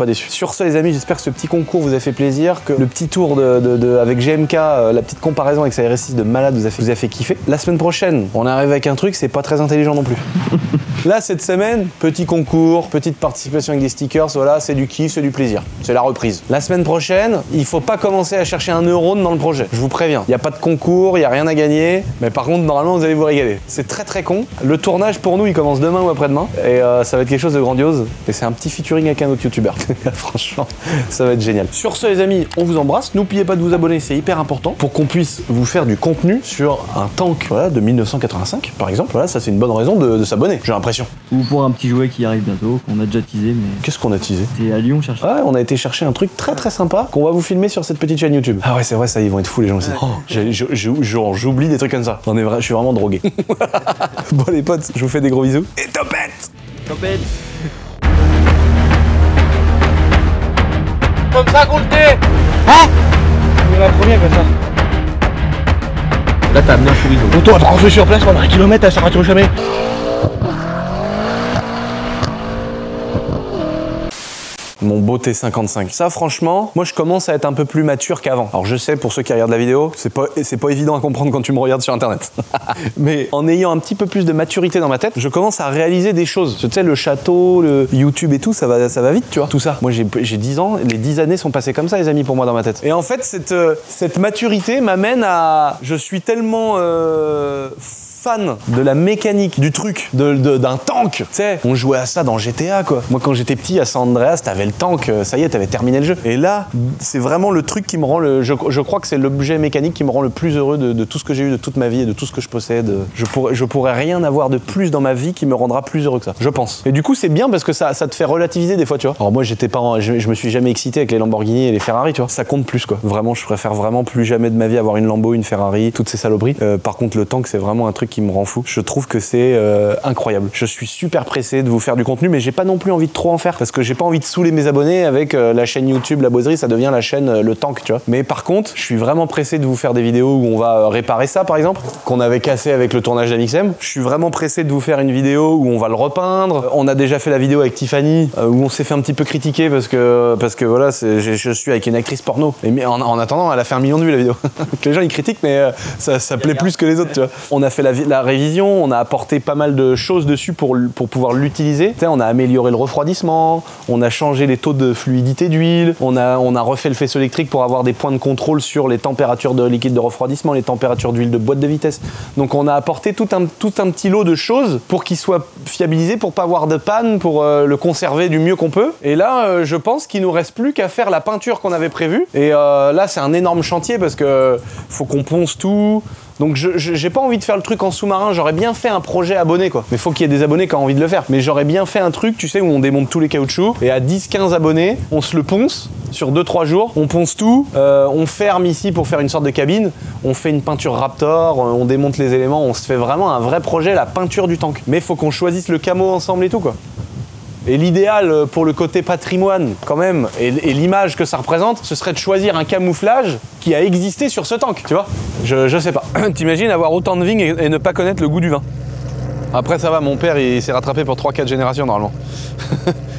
déçus. Sur ce les amis, j'espère que ce petit concours vous a fait plaisir, que le petit tour avec GMK, la petite comparaison avec sa RS6 de malade vous a fait kiffer. La semaine prochaine, on arrive avec un truc, c'est pas très intelligent non plus. Là, cette semaine, petit concours, petite participation avec des stickers, voilà, c'est du kiff, c'est du plaisir. C'est la reprise. La semaine prochaine, il faut pas commencer à chercher un neurone dans le projet. Je vous préviens. Il n'y a pas de concours, il n'y a rien à gagner. Mais par contre, normalement, vous allez vous régaler. C'est très très con. Le tournage, pour nous, il commence demain ou après-demain. Et ça va être quelque chose de grandiose. Et c'est un petit featuring avec un autre youtubeur. Franchement, ça va être génial. Sur ce, les amis, on vous embrasse. N'oubliez pas de vous abonner, c'est hyper important pour qu'on puisse vous faire du contenu sur un tank voilà, de 1985, par exemple. Voilà, ça, c'est une bonne raison de s'abonner, j'ai l'impression. Ou pour un petit jouet qui arrive bientôt, qu'on a déjà teasé, mais... Qu'est-ce qu'on a teasé? C'était à Lyon chercher. Ah, on a été chercher un truc très très sympa qu'on va vous filmer sur cette petite chaîne YouTube. Ah ouais, c'est vrai, ça, ils vont être fous les gens aussi. Oh, j'oublie des trucs comme ça. Je suis vraiment drogué. Bon les potes, je vous fais des gros bisous. Et topette! Topette! comme ça qu'on le tait. C'est la première comme ça. Là, t'as amené un fourrineau. Auto, on va rentrer sur place pendant un kilomètre, elle s'arrête jamais. Mon beau T55. Ça, franchement, moi, je commence à être un peu plus mature qu'avant. Alors, je sais, pour ceux qui regardent la vidéo, c'est pas évident à comprendre quand tu me regardes sur Internet. Mais en ayant un petit peu plus de maturité dans ma tête, je commence à réaliser des choses. Tu sais, le château, le YouTube et tout, ça va vite, tu vois. Tout ça. Moi, j'ai 10 ans, les 10 années sont passées comme ça, les amis, pour moi, dans ma tête. Et en fait, cette maturité m'amène à... Je suis tellement... fan de la mécanique du truc, d'un tank. Tu sais, on jouait à ça dans GTA, quoi. Moi, quand j'étais petit à San Andreas, t'avais le tank, ça y est, t'avais terminé le jeu. Et là, c'est vraiment le truc qui me rend je crois que c'est l'objet mécanique qui me rend le plus heureux de tout ce que j'ai eu de toute ma vie et de tout ce que je possède. Je pourrais rien avoir de plus dans ma vie qui me rendra plus heureux que ça, je pense. Et du coup, c'est bien parce que ça te fait relativiser des fois, tu vois. Alors moi, je me suis jamais excité avec les Lamborghini et les Ferrari, tu vois. Ça compte plus, quoi. Vraiment, je préfère vraiment plus jamais de ma vie avoir une Lambo, une Ferrari, toutes ces saloperies. Par contre, le tank, c'est vraiment un truc qui me rend fou. Je trouve que c'est incroyable. Je suis super pressé de vous faire du contenu, mais j'ai pas non plus envie de trop en faire parce que j'ai pas envie de saouler mes abonnés avec la chaîne YouTube La Boiserie, ça devient la chaîne Le Tank, tu vois. Mais par contre, je suis vraiment pressé de vous faire des vidéos où on va réparer ça, par exemple, qu'on avait cassé avec le tournage d'Amixem. Je suis vraiment pressé de vous faire une vidéo où on va le repeindre. On a déjà fait la vidéo avec Tiffany où on s'est fait un petit peu critiquer parce que voilà, je suis avec une actrice porno. Mais en attendant, elle a fait 1 million de vues la vidéo. Les gens ils critiquent, mais ça plaît plus que les autres, tu vois. On a fait la révision, on a apporté pas mal de choses dessus pour pouvoir l'utiliser. Tu sais, on a amélioré le refroidissement, on a changé les taux de fluidité d'huile, on a refait le faisceau électrique pour avoir des points de contrôle sur les températures de liquide de refroidissement, les températures d'huile de boîte de vitesse. Donc on a apporté tout un petit lot de choses pour qu'il soit fiabilisé, pour pas avoir de panne, pour le conserver du mieux qu'on peut. Et là, je pense qu'il nous reste plus qu'à faire la peinture qu'on avait prévue. Et là, c'est un énorme chantier parce que faut qu'on ponce tout. Donc j'ai pas envie de faire le truc en sous-marin, j'aurais bien fait un projet abonné, quoi. Mais faut qu'il y ait des abonnés qui ont envie de le faire. Mais j'aurais bien fait un truc, tu sais, où on démonte tous les caoutchoucs et à 10-15 abonnés, on se le ponce sur 2-3 jours, on ponce tout, on ferme ici pour faire une sorte de cabine, on fait une peinture Raptor, on démonte les éléments, on se fait vraiment un vrai projet, la peinture du tank. Mais faut qu'on choisisse le camo ensemble et tout, quoi. Et l'idéal pour le côté patrimoine, quand même, et l'image que ça représente, ce serait de choisir un camouflage qui a existé sur ce tank, tu vois. Je sais pas. T'imagines avoir autant de vignes et ne pas connaître le goût du vin. Après, ça va, mon père, il s'est rattrapé pour 3-4 générations, normalement.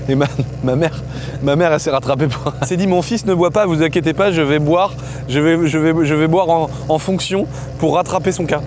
Et ma mère, elle s'est rattrapée pour... Elle s'est dit, mon fils ne boit pas, vous inquiétez pas, je vais boire, je vais boire en fonction pour rattraper son cas.